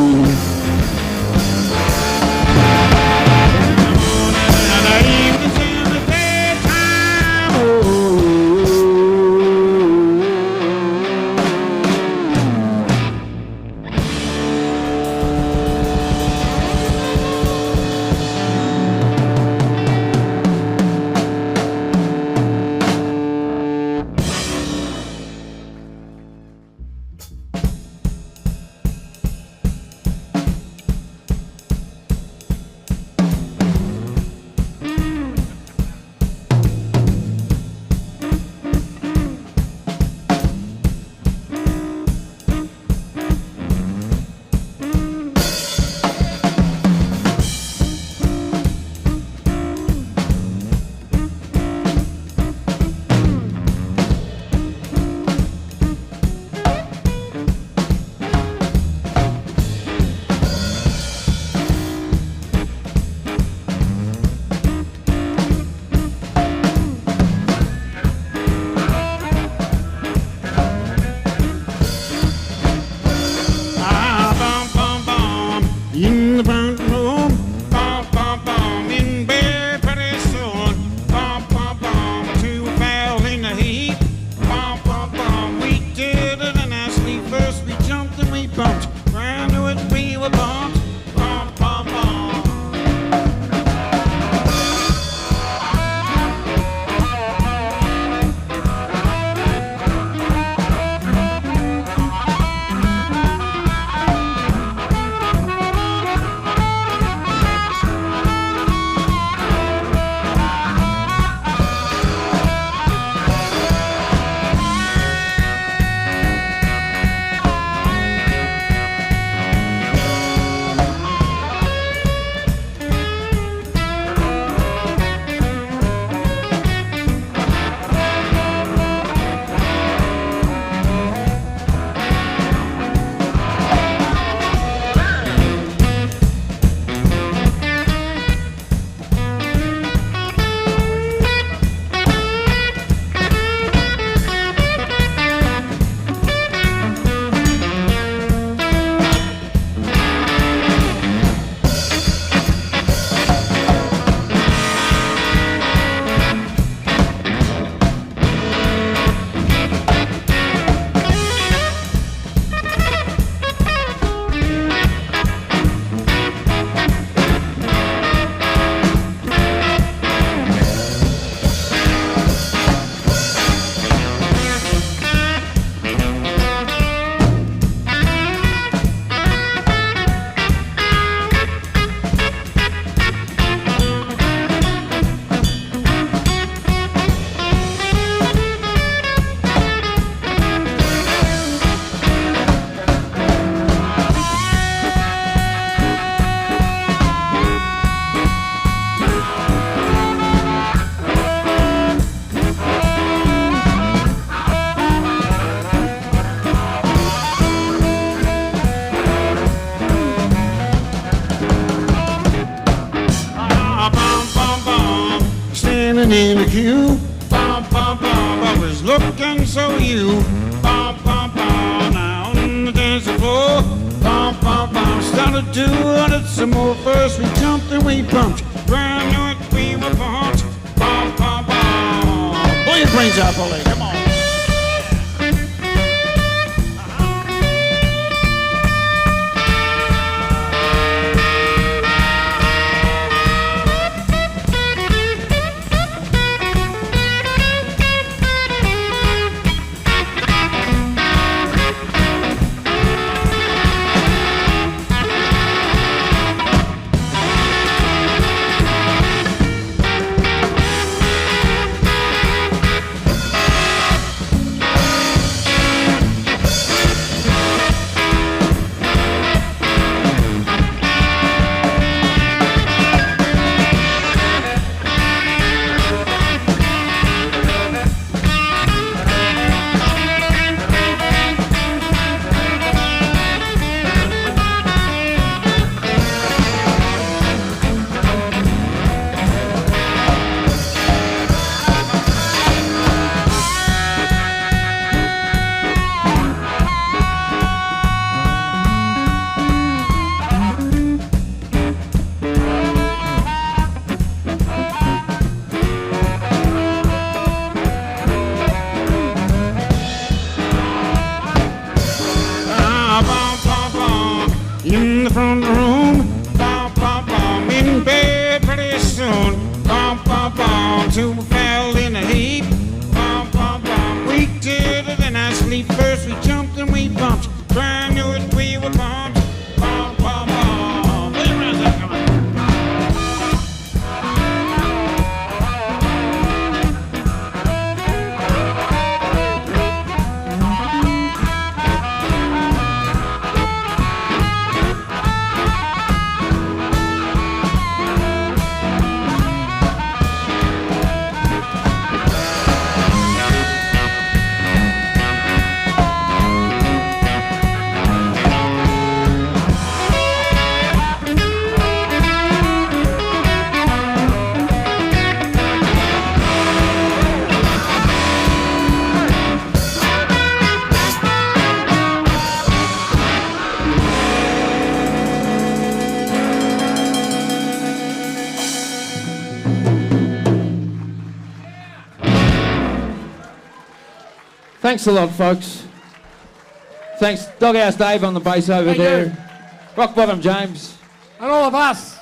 Speaker 11: standing in the queue. Always looking so you. Now on the dancing floor. Started doing it some more. First we jumped and we bumped. Brand knew it, we were bumped. Pull your brains out, Paulie. Come on. In the front room, in bed pretty soon. Two fell in a heap. We did it and I sleep. First we jumped and we bumped. Brand knew it, we were bumped.
Speaker 10: Thanks a lot, folks. Thanks, Doghouse Dave on the bass over there. Rock Bottom James.
Speaker 12: And all of us.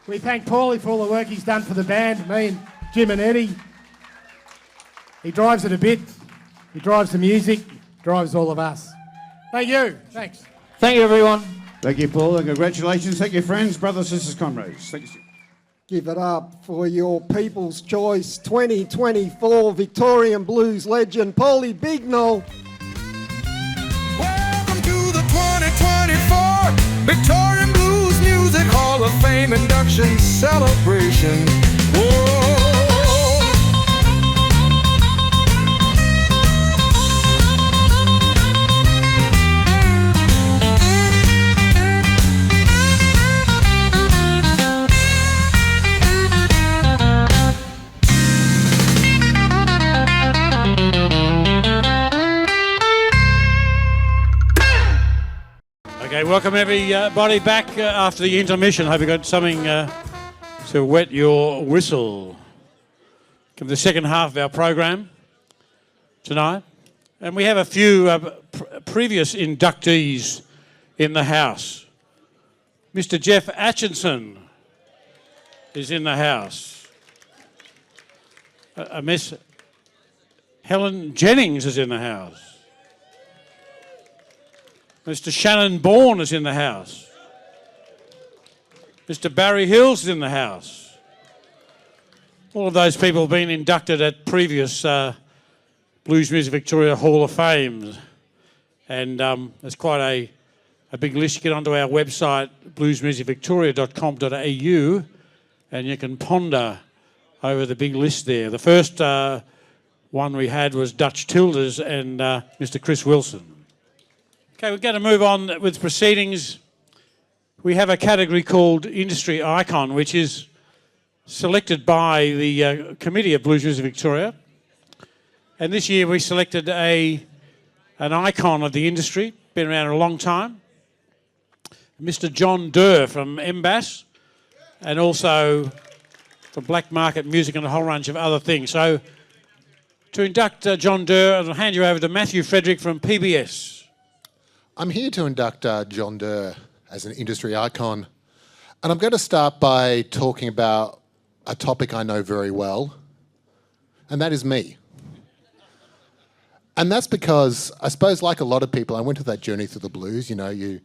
Speaker 12: We thank Paulie for all the work he's done for the band, me and Jim and Eddy. He drives it a bit. He drives the music, drives all of us. Thank you. Thanks.
Speaker 10: Thank you, everyone.
Speaker 11: Thank you, Paul, and congratulations. Thank you, friends, brothers, sisters, comrades. Thank you.
Speaker 5: Give it up for your People's Choice 2024 Victorian Blues legend, Paulie Bignell.
Speaker 1: Welcome to the 2024 Victorian Blues Music Hall of Fame induction celebration. Whoa.
Speaker 2: Okay, welcome everybody back after the intermission. Hope you got something to wet your whistle. Come the second half of our program tonight. And we have a few previous inductees in the house. Mr. Jeff Atchison is in the house. Miss Helen Jennings is in the house. Mr. Shannon Bourne is in the house. Mr. Barry Hills is in the house. All of those people have been inducted at previous Blues Music Victoria Hall of Fame. And there's quite a big list. Get onto our website, bluesmusicvictoria.com.au, and you can ponder over the big list there. The first one we had was Dutch Tilders and Mr. Chris Wilson. Okay, we're going to move on with proceedings. We have a category called Industry Icon, which is selected by the Committee of Blues Music Victoria. And this year we selected an icon of the industry, been around a long time, Mr. John Durr from MBAS, and also from Black Market Music and a whole range of other things. So to induct John Durr, I'll hand you over to Matthew Frederick from PBS.
Speaker 13: I'm here to induct John Durr as an industry icon. And I'm going to start by talking about a topic I know very well, and that is me. And that's because, I suppose, like a lot of people, I went through that journey through the blues. You know, you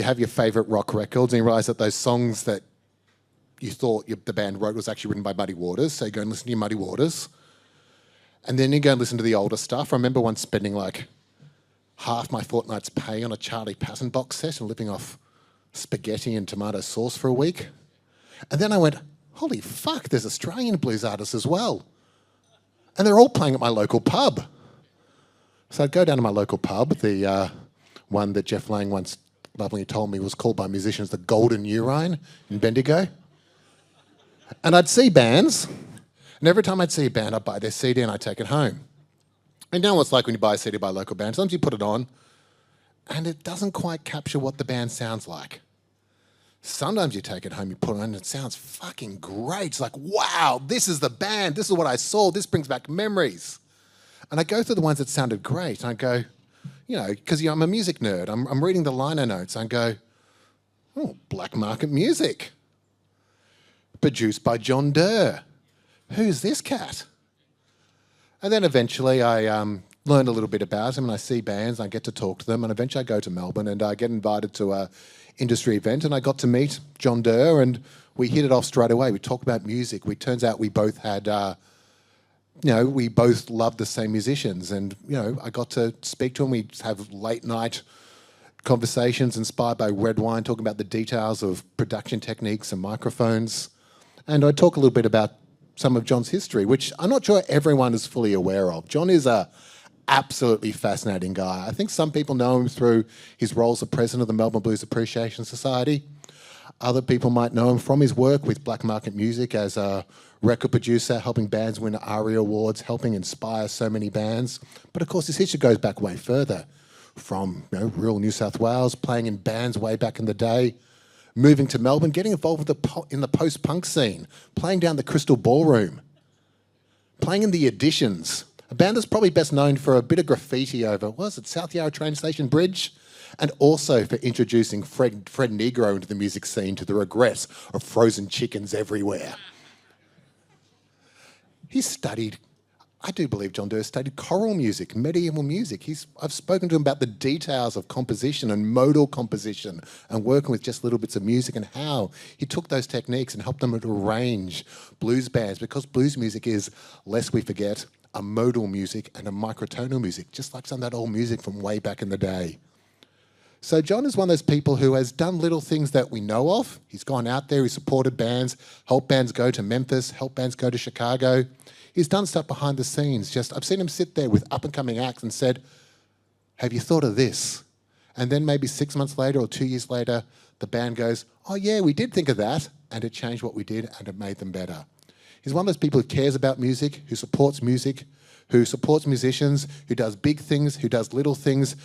Speaker 13: have your favourite rock records and you realise that those songs that you thought the band wrote was actually written by Muddy Waters, so you go and listen to your Muddy Waters. And then you go and listen to the older stuff. I remember once spending like half my fortnight's pay on a Charlie Patton box set and living off spaghetti and tomato sauce for a week. And then I went, holy fuck, there's Australian blues artists as well. And they're all playing at my local pub. So I'd go down to my local pub, the one that Jeff Lang once lovingly told me was called by musicians the Golden Urine in Bendigo. And I'd see bands, and every time I'd see a band, I'd buy their CD and I'd take it home. And you know what it's like when you buy a CD by a local band. Sometimes you put it on, and it doesn't quite capture what the band sounds like. Sometimes you take it home, you put it on, and it sounds fucking great. It's like, wow, this is the band. This is what I saw. This brings back memories. And I go through the ones that sounded great, and I go, you know, because I'm a music nerd. I'm reading the liner notes. I go, oh, Black Market Music. Produced by John Durr. Who's this cat? And then eventually I learn a little bit about him, and I see bands, and I get to talk to them, and eventually I go to Melbourne and I get invited to an industry event, and I got to meet John Durr, and we hit it off straight away. We talked about music. Turns out we both had, we both loved the same musicians, and, I got to speak to him. We have late night conversations inspired by red wine, talking about the details of production techniques and microphones. And I talk a little bit about some of John's history, which I'm not sure everyone is fully aware of. John is a absolutely fascinating guy. I think some people know him through his role as the president of the Melbourne Blues Appreciation Society. Other people might know him from his work with Black Market Music as a record producer, helping bands win ARIA awards, helping inspire so many bands. But of course, his history goes back way further, from rural New South Wales, playing in bands way back in the day, moving to Melbourne, getting involved with in the post-punk scene, playing down the Crystal Ballroom, playing in the Additions, a band that's probably best known for a bit of graffiti over, South Yarra train station bridge? And also for introducing Fred Negro into the music scene, to the regret of frozen chickens everywhere. He studied, I do believe John Durr studied choral music, medieval music. I've spoken to him about the details of composition and modal composition and working with just little bits of music, and how he took those techniques and helped them to arrange blues bands, because blues music is, lest we forget, a modal music and a microtonal music, just like some of that old music from way back in the day. So John is one of those people who has done little things that we know of. He's gone out there, he's supported bands, helped bands go to Memphis, helped bands go to Chicago. He's done stuff behind the scenes. I've seen him sit there with up-and-coming acts and said, have you thought of this? And then maybe 6 months later or 2 years later, the band goes, oh yeah, we did think of that, and it changed what we did and it made them better. He's one of those people who cares about music, who supports musicians, who does big things, who does little things,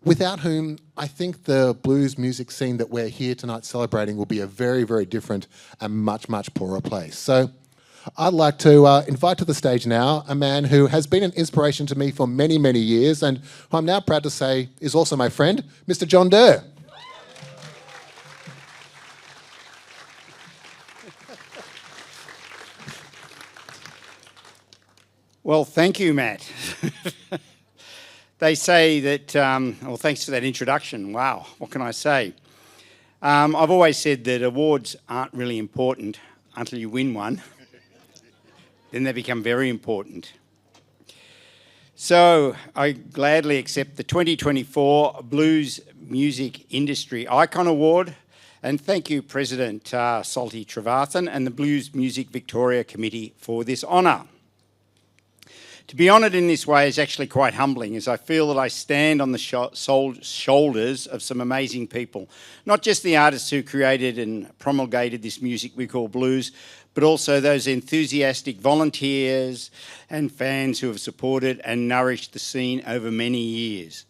Speaker 13: without whom I think the blues music scene that we're here tonight celebrating will be a very, very different and much, much poorer place. So I'd like to invite to the stage now a man who has been an inspiration to me for many, many years, and who I'm now proud to say is also my friend, Mr. John Durr.
Speaker 14: Well, thank you, Matt. They say that, thanks for that introduction. Wow, what can I say? I've always said that awards aren't really important until you win one. Then they become very important. So I gladly accept the 2024 Blues Music Industry Icon Award, and thank you, President Salty Trevathan and the Blues Music Victoria Committee for this honour. To be honoured in this way is actually quite humbling, as I feel that I stand on the shoulders of some amazing people. Not just the artists who created and promulgated this music we call blues, but also those enthusiastic volunteers and fans who have supported and nourished the scene over many years.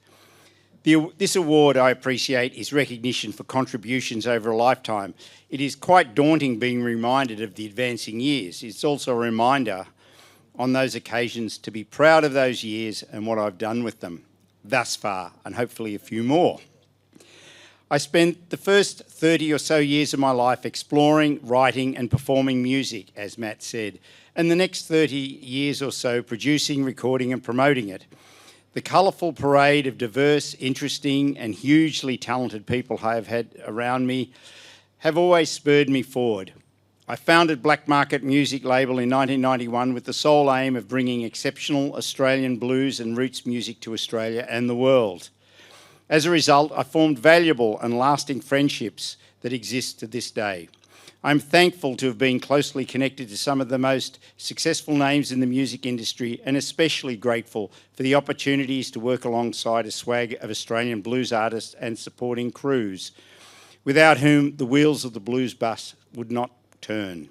Speaker 14: This award, I appreciate, is recognition for contributions over a lifetime. It is quite daunting being reminded of the advancing years. It's also a reminder on those occasions to be proud of those years and what I've done with them thus far, and hopefully a few more. I spent the first 30 or so years of my life exploring, writing and performing music, as Matt said, and the next 30 years or so producing, recording and promoting it. The colourful parade of diverse, interesting and hugely talented people I have had around me have always spurred me forward. I founded Black Market Music Label in 1991 with the sole aim of bringing exceptional Australian blues and roots music to Australia and the world. As a result, I formed valuable and lasting friendships that exist to this day. I'm thankful to have been closely connected to some of the most successful names in the music industry, and especially grateful for the opportunities to work alongside a swag of Australian blues artists and supporting crews, without whom the wheels of the blues bus would not turn.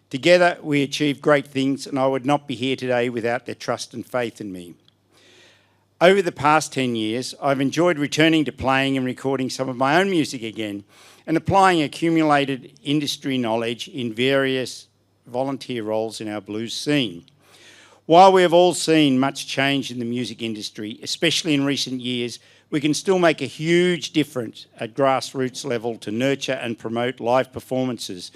Speaker 14: Together, we achieved great things, and I would not be here today without their trust and faith in me. Over the past 10 years, I've enjoyed returning to playing and recording some of my own music again, and applying accumulated industry knowledge in various volunteer roles in our blues scene. While we have all seen much change in the music industry, especially in recent years, we can still make a huge difference at grassroots level to nurture and promote live performances,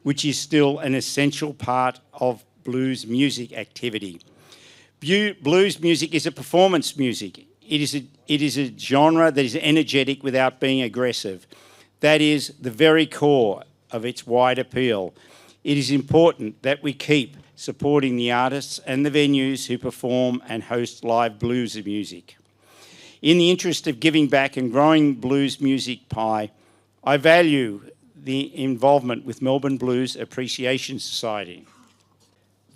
Speaker 14: which is still an essential part of blues music activity. Blues music is a performance music. It is a genre that is energetic without being aggressive. That is the very core of its wide appeal. It is important that we keep supporting the artists and the venues who perform and host live blues music. In the interest of giving back and growing blues music pie, I value the involvement with Melbourne Blues Appreciation Society.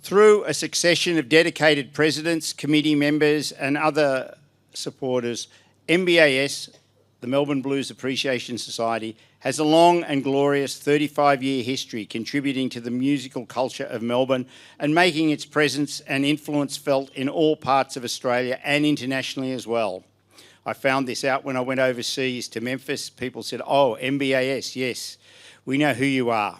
Speaker 14: Through a succession of dedicated presidents, committee members and other supporters, MBAS, the Melbourne Blues Appreciation Society, has a long and glorious 35-year history contributing to the musical culture of Melbourne and making its presence and influence felt in all parts of Australia and internationally as well. I found this out when I went overseas to Memphis. People said, "Oh, MBAS, yes, we know who you are."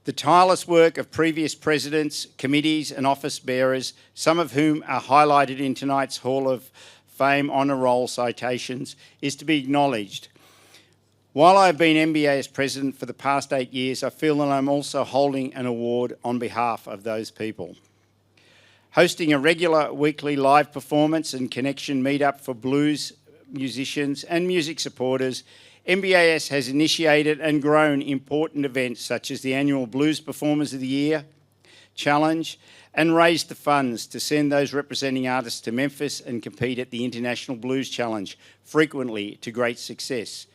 Speaker 14: The tireless work of previous presidents, committees and office bearers, some of whom are highlighted in tonight's Hall of Fame Honour Roll citations, is to be acknowledged. While I've been MBA's president for the past 8 years, I feel that I'm also holding an award on behalf of those people. Hosting a regular weekly live performance and connection meetup for blues musicians and music supporters, MBAS has initiated and grown important events such as the annual Blues Performers of the Year Challenge, and raised the funds to send those representing artists to Memphis and compete at the International Blues Challenge, frequently to great success.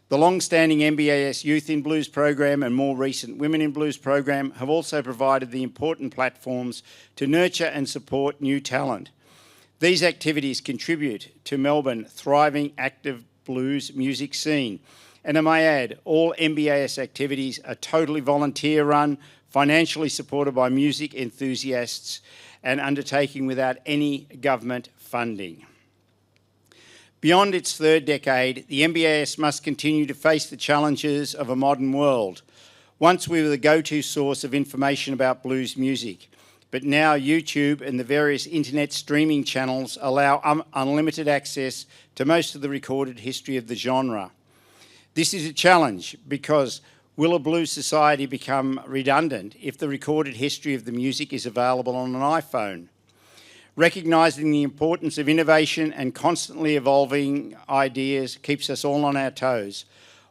Speaker 14: The long-standing MBAS Youth in Blues program and more recent Women in Blues program have also provided the important platforms to nurture and support new talent. These activities contribute to Melbourne's thriving, active blues music scene. And I may add, all MBAS activities are totally volunteer-run, financially supported by music enthusiasts and undertaking without any government funding. Beyond its third decade, the MBAS must continue to face the challenges of a modern world. Once we were the go-to source of information about blues music, but now YouTube and the various internet streaming channels allow unlimited access to most of the recorded history of the genre. This is a challenge because will a blues society become redundant if the recorded history of the music is available on an iPhone? Recognising the importance of innovation and constantly evolving ideas keeps us all on our toes.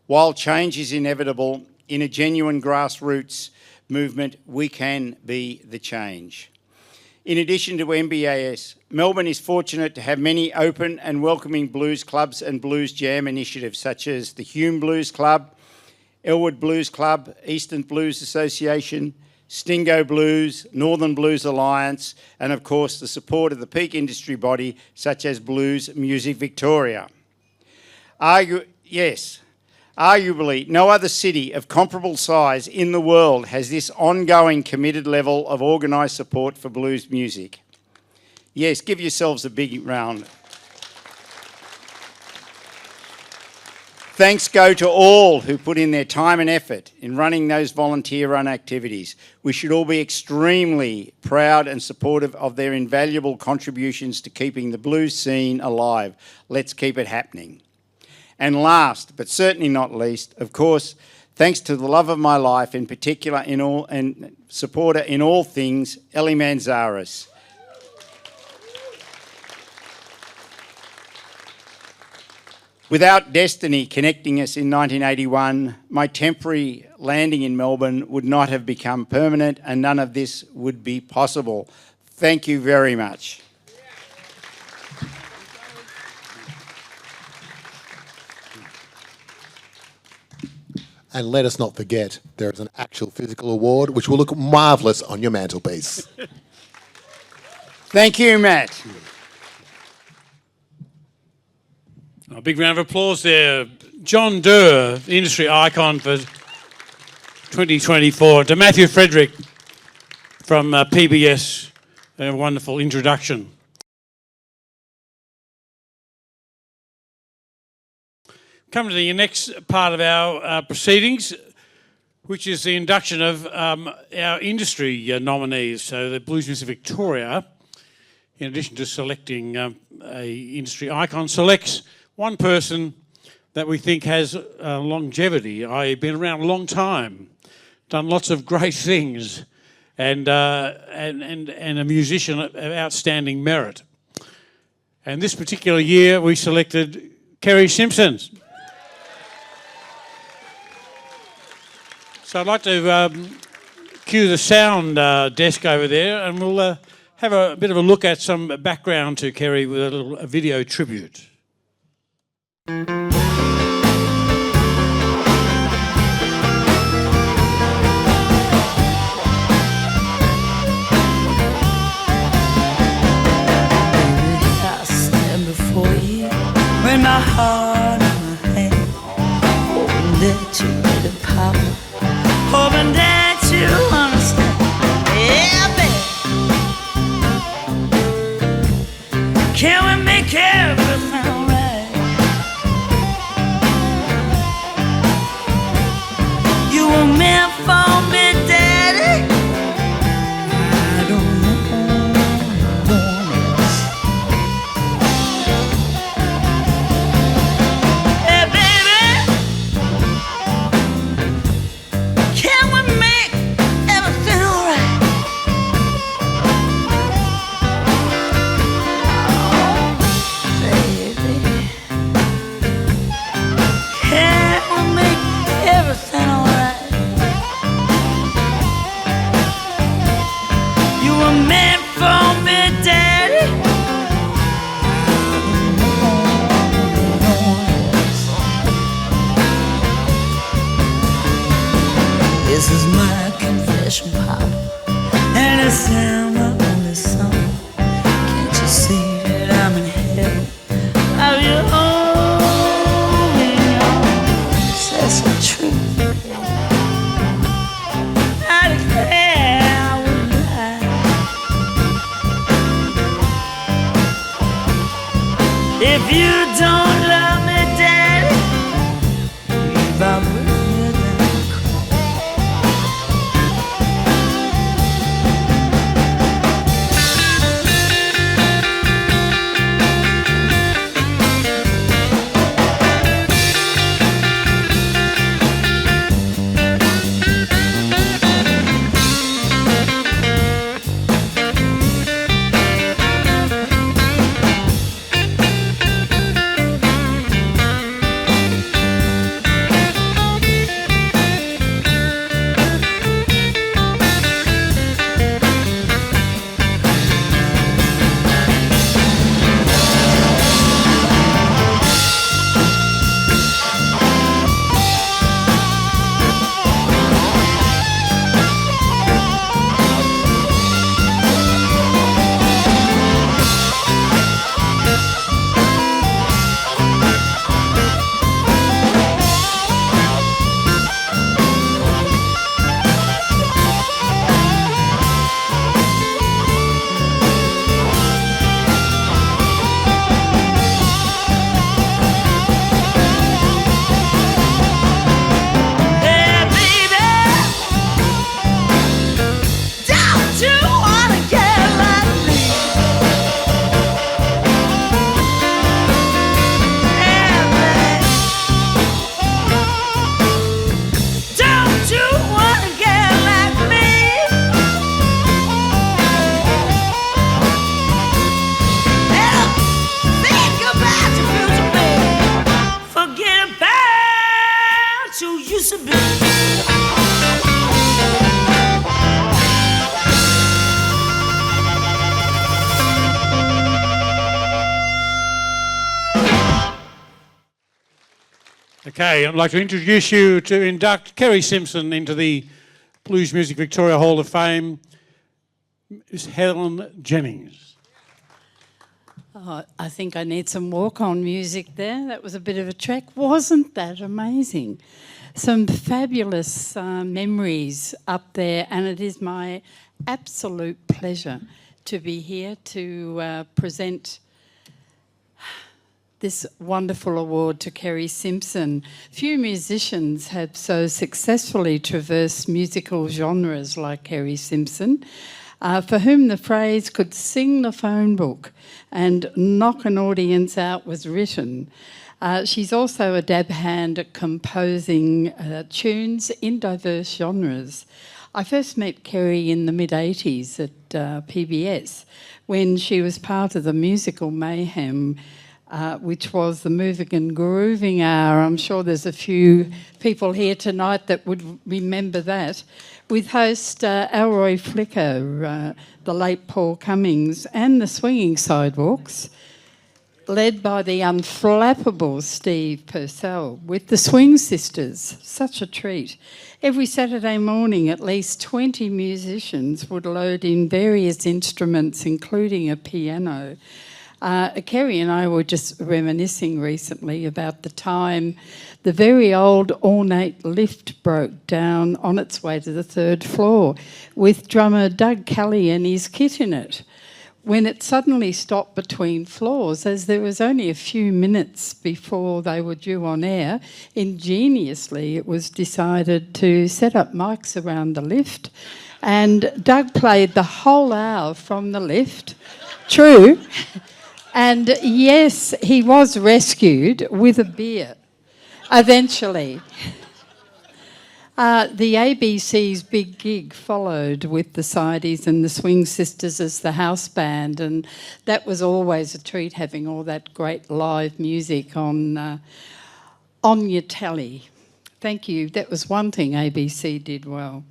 Speaker 14: While change is inevitable, in a genuine grassroots movement, we can be the change. In addition to MBAS, Melbourne is fortunate to have many open and welcoming blues clubs and blues jam initiatives such as the Hume Blues Club, Elwood Blues Club, Eastern Blues Association, Stingo Blues, Northern Blues Alliance, and of course the support of the peak industry body such as Blues Music Victoria. Arguably, no other city of comparable size in the world has this ongoing committed level of organised support for blues music. Yes, give yourselves a big round. Thanks go to all who put in their time and effort in running those volunteer-run activities. We should all be extremely proud and supportive of their invaluable contributions to keeping the blues scene alive. Let's keep it happening. And last, but certainly not least, of course, thanks to the love of my life, in particular and supporter in all things, Elly Mantzaris. Without destiny connecting us in 1981, my temporary landing in Melbourne would not have become permanent and none of this would be possible. Thank you very much.
Speaker 13: And let us not forget, there is an actual physical award which will look marvellous on your mantelpiece.
Speaker 14: Thank you, Matt.
Speaker 2: A big round of applause there. John Durr, the industry icon for 2024. To Matthew Frederick from PBS, a wonderful introduction. Come to the next part of our proceedings, which is the induction of our industry nominees. So the Blues Music Victoria, in addition to selecting a industry icon, selects one person that we think has longevity, i.e. been around a long time, done lots of great things, and a musician of outstanding merit. And this particular year we selected Kerri Simpson. So I'd like to cue the sound desk over there, and we'll have a bit of a look at some background to Kerri with a little video tribute.
Speaker 15: With my heart in my hand, hoping that you get the power, hoping that you understand. Yeah, baby, can we make everything right? You were meant for me, Daddy. I don't know. This is my confession, Papa, and it's my only song. Can't you see that I'm in heaven? Have you only that's the truth? I declare I would lie. If you don't love me, Daddy, leave out with me.
Speaker 2: Okay, I'd like to introduce you to induct Kerri Simpson into the Blues Music Victoria Hall of Fame. Miss Helen Jennings.
Speaker 16: Oh, I think I need some walk-on music there. That was a bit of a track. Wasn't that amazing? Some fabulous memories up there, and it is my absolute pleasure to be here to present this wonderful award to Kerri Simpson. Few musicians have so successfully traversed musical genres like Kerri Simpson, for whom the phrase could sing the phone book and knock an audience out was written. She's also a dab hand at composing tunes in diverse genres. I first met Kerri in the mid-80s at PBS when she was part of the musical mayhem, which was the moving and grooving hour. I'm sure there's a few people here tonight that would remember that, with host Elroy Flicker, the late Paul Cummings, and the Swinging Sidewalks, led by the unflappable Steve Purcell, with the Swing Sisters. Such a treat. Every Saturday morning, at least 20 musicians would load in various instruments, including a piano. Kerri and I were just reminiscing recently about the time the very old ornate lift broke down on its way to the 3rd floor with drummer Doug Kelly and his kit in it, when it suddenly stopped between floors, as there was only a few minutes before they were due on air. Ingeniously, it was decided to set up mics around the lift, and Doug played the whole hour from the lift. True. And yes, he was rescued with a beer, eventually. The ABC's big gig followed with the Sideys and the Swing Sisters as the house band, and that was always a treat, having all that great live music on your telly. Thank you. That was one thing ABC did well.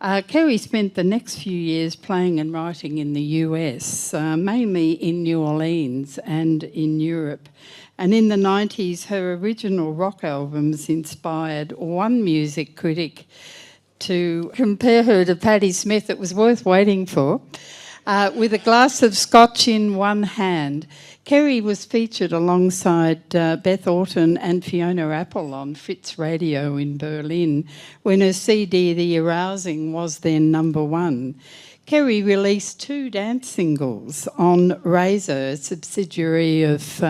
Speaker 16: Kerri spent the next few years playing and writing in the US, mainly in New Orleans and in Europe. And in the 90s, her original rock albums inspired one music critic to compare her to Patti Smith. It was worth waiting for. With a glass of scotch in one hand, Kerri was featured alongside Beth Orton and Fiona Apple on Fritz Radio in Berlin, when her CD The Arousing was then #1. Kerri released 2 dance singles on Razor, a subsidiary of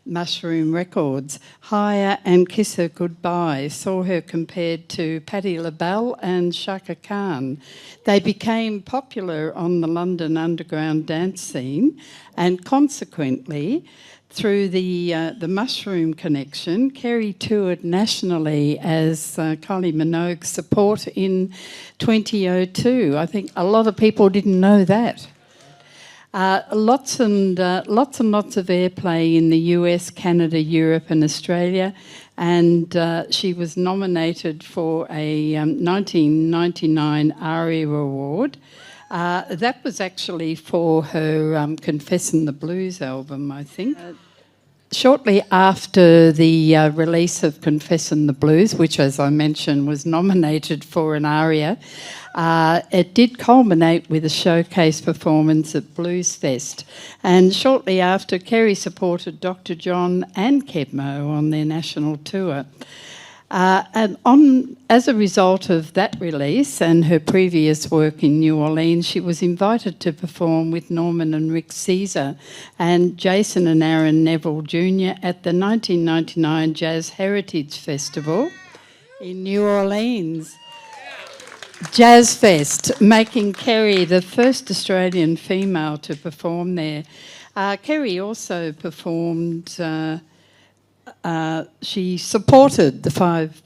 Speaker 16: Mushroom Records. Higher and Kiss Her Goodbye saw her compared to Patti LaBelle and Chaka Khan. They became popular on the London underground dance scene, and consequently, through the Mushroom connection, Kerri toured nationally as Kylie Minogue's support in 2002. I think a lot of people didn't know that. Lots and lots of airplay in the US, Canada, Europe and Australia, and she was nominated for a 1999 ARIA Award. That was actually for her Confessin' the Blues album, I think. Shortly after the release of Confessin' the Blues, which, as I mentioned, was nominated for an ARIA, it did culminate with a showcase performance at Blues Fest. And shortly after, Kerri supported Dr. John and Kebmo on their national tour. As a result of that release and her previous work in New Orleans, she was invited to perform with Norman and Rick Caesar and Jason and Aaron Neville Jr. at the 1999 Jazz Heritage Festival in New Orleans. Jazz Fest, making Kerri the first Australian female to perform there. Kerri also performed... she supported the 5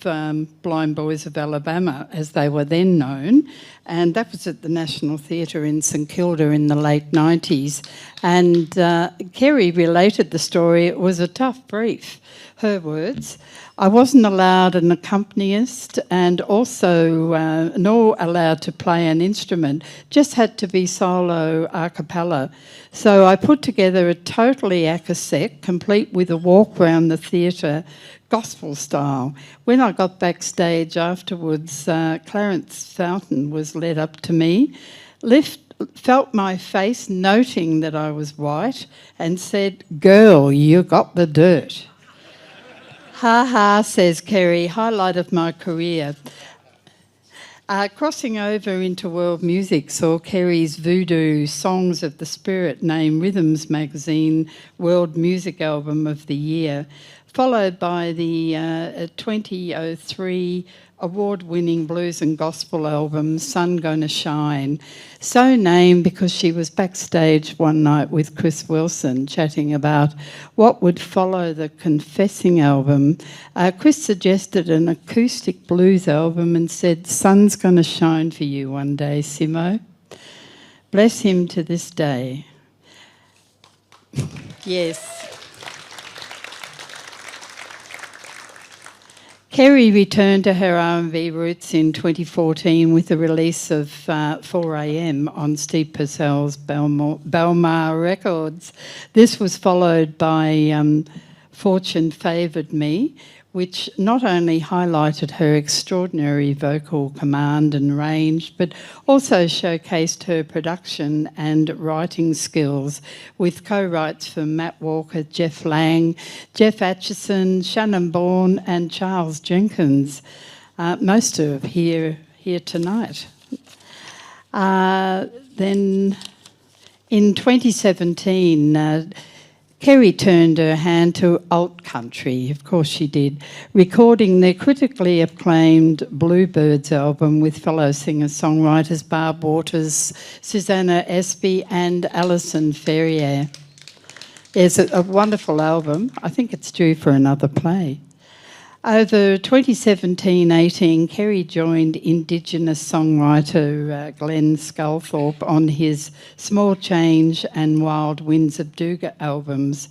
Speaker 16: Blind Boys of Alabama, as they were then known, and that was at the National Theatre in St Kilda in the late 90s. And Kerri related the story. It was a tough brief, her words. I wasn't allowed an accompanist and also nor allowed to play an instrument, just had to be solo a cappella. So I put together a totally a cassette, complete with a walk round the theatre, gospel style. When I got backstage afterwards, Clarence Fountain was led up to me, felt my face, noting that I was white, and said, "Girl, you got the dirt." Ha ha, says Kerri, highlight of my career. Crossing over into world music saw Kerri's Voodoo Songs of the Spirit named Rhythms Magazine World Music Album of the Year, followed by the 2003 award-winning blues and gospel album Sun Gonna Shine, so named because she was backstage one night with Chris Wilson chatting about what would follow the Confessing album. Chris suggested an acoustic blues album and said, "Sun's gonna shine for you one day, Simo." Bless him to this day. Yes. Kerri returned to her R&B roots in 2014 with the release of 4am on Steve Purcell's Belmar Records. This was followed by Fortune Favoured Me, which not only highlighted her extraordinary vocal command and range, but also showcased her production and writing skills with co-writes from Matt Walker, Jeff Lang, Jeff Atchison, Shannon Bourne and Charles Jenkins. Most are here tonight. Then in 2017, Kerri turned her hand to alt country, of course she did, recording their critically acclaimed Bluebirds album with fellow singer-songwriters Barb Waters, Susanna Espy and Alison Ferrier. It's a wonderful album. I think it's due for another play. Over 2017-18, Kerri joined Indigenous songwriter Glenn Sculthorpe on his Small Change and Wild Winds of Duga albums.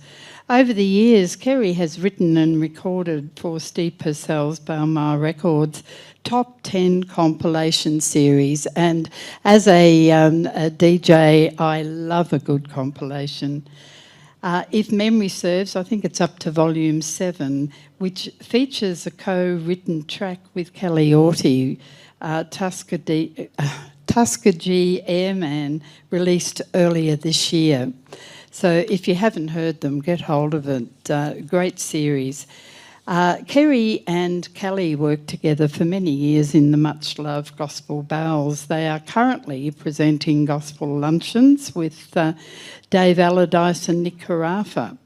Speaker 16: Over the years, Kerri has written and recorded for Steve Purcell's Belmar Records top 10 compilation series, and as a DJ, I love a good compilation. If memory serves, I think it's up to volume 7, which features a co-written track with Kelly Orty, Tuskegee Airman, released earlier this year. So if you haven't heard them, get hold of it. Great series. Kerri and Kelly worked together for many years in the much-loved Gospel Bowls. They are currently presenting gospel luncheons with Dave Allardyce and Nick Carafa.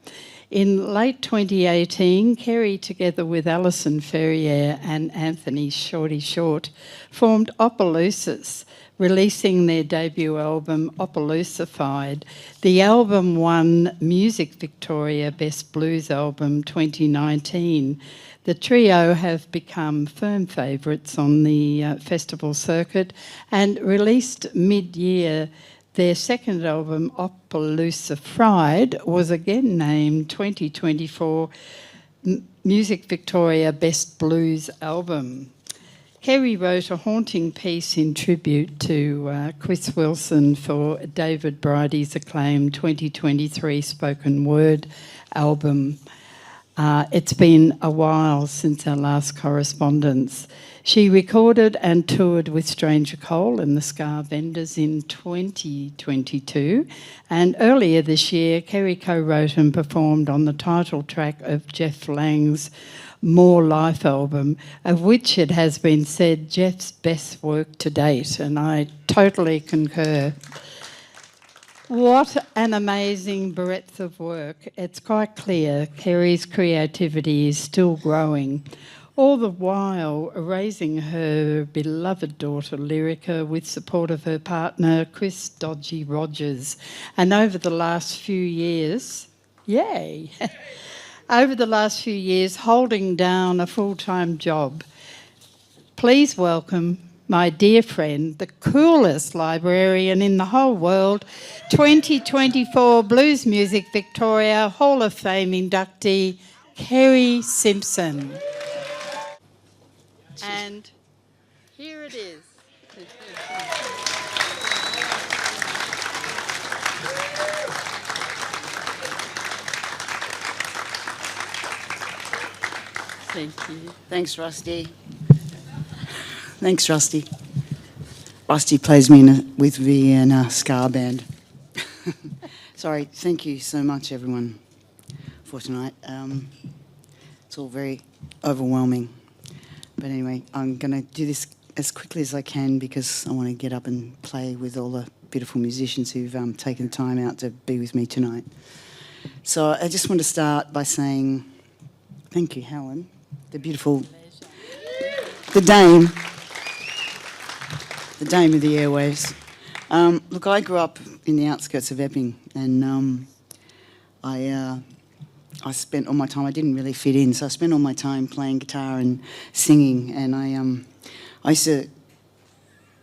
Speaker 16: In late 2018, Kerri, together with Alison Ferrier and Anthony Shorty Short, formed Opelousas, releasing their debut album, Opelousified. The album won Music Victoria Best Blues Album 2019. The trio have become firm favourites on the festival circuit and released mid-year. Their second album, Opelousified, was again named 2024 Music Victoria Best Blues Album. Kerri wrote a haunting piece in tribute to Chris Wilson for David Bridie's acclaimed 2023 spoken word album. It's been a while since our last correspondence. She recorded and toured with Stranger Cole and the Scar Vendors in 2022, and earlier this year, Kerri co-wrote and performed on the title track of Jeff Lang's More Life album, of which it has been said Jeff's best work to date, and I totally concur. What an amazing breadth of work. It's quite clear Kerri's creativity is still growing, all the while raising her beloved daughter Lyrica with support of her partner Chris Dodgy Rogers. And over the last few years, yay! Over the last few years, holding down a full-time job. Please welcome my dear friend, the coolest librarian in the whole world, 2024 Blues Music Victoria Hall of Fame inductee, Kerri Simpson. And here it is.
Speaker 17: Thank you. Thanks, Rusty. Thanks, Rusty. Rusty plays with me in a ska band. Sorry, thank you so much, everyone, for tonight. It's all very overwhelming. But anyway, I'm going to do this as quickly as I can because I want to get up and play with all the beautiful musicians who've taken time out to be with me tonight. So I just want to start by saying thank you, Helen, the beautiful, the dame of the airwaves. Look, I grew up in the outskirts of Epping, and I spent all my time, I didn't really fit in, so I spent all my time playing guitar and singing, and I used to,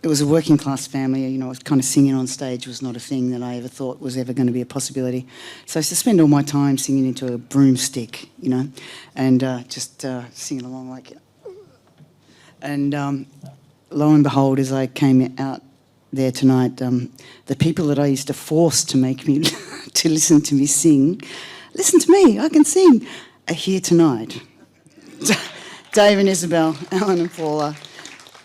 Speaker 17: it was a working class family, you know, kind of singing on stage was not a thing that I ever thought was ever going to be a possibility. So I used to spend all my time singing into a broomstick, you know, and just singing along like it. And lo and behold, as I came out there tonight, the people that I used to force to make me, to listen to me sing, listen to me, I can sing, are here tonight. Dave and Isabel, Alan and Paula.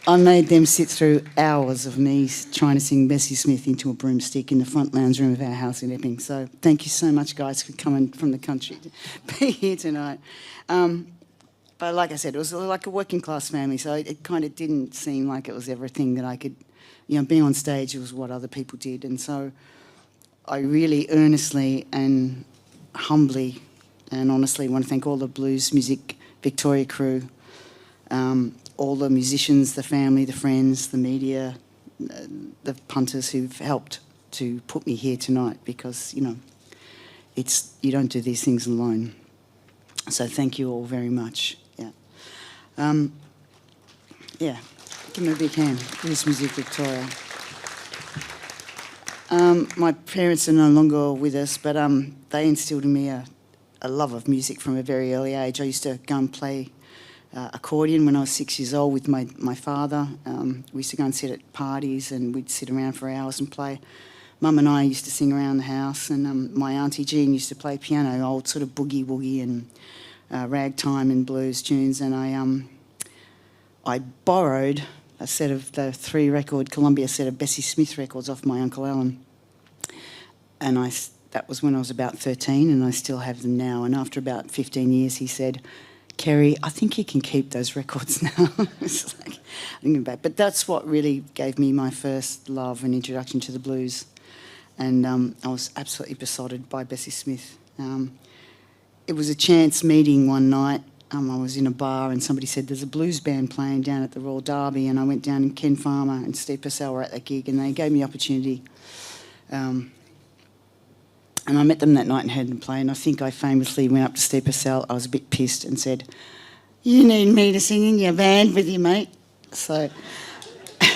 Speaker 17: I made them sit through hours of me trying to sing Bessie Smith into a broomstick in the front lounge room of our house in Epping. So thank you so much, guys, for coming from the country to be here tonight. But like I said, it was like a working class family, so it kind of didn't seem like it was everything that I could, you know, being on stage was what other people did. And so I really earnestly and humbly and honestly want to thank all the Blues Music Victoria crew, all the musicians, the family, the friends, the media, the punters who've helped to put me here tonight because, you know, it's, you don't do these things alone. So thank you all very much. Yeah. Give me a big hand. Blues Music Victoria. My parents are no longer with us, but they instilled in me a love of music from a very early age. I used to go and play accordion when I was 6 years old with my father. We used to go and sit at parties and we'd sit around for hours and play. Mum and I used to sing around the house, and my auntie Jean used to play piano, old sort of boogie-woogie and ragtime and blues tunes, and I borrowed a set of the 3-record Columbia set of Bessie Smith records off my Uncle Alan. And that was when I was about 13, and I still have them now. And after about 15 years, he said, Kerri, I think you can keep those records now. It's like, thinking back. But that's what really gave me my first love and introduction to the blues. And I was absolutely besotted by Bessie Smith. It was a chance meeting one night. I was in a bar and somebody said, there's a blues band playing down at the Royal Derby, and I went down and Ken Farmer and Steve Purcell were at that gig, and they gave me the opportunity. And I met them that night and heard them play, and I think I famously went up to Steve Purcell, I was a bit pissed, and said, you need me to sing in your band with you, mate. So,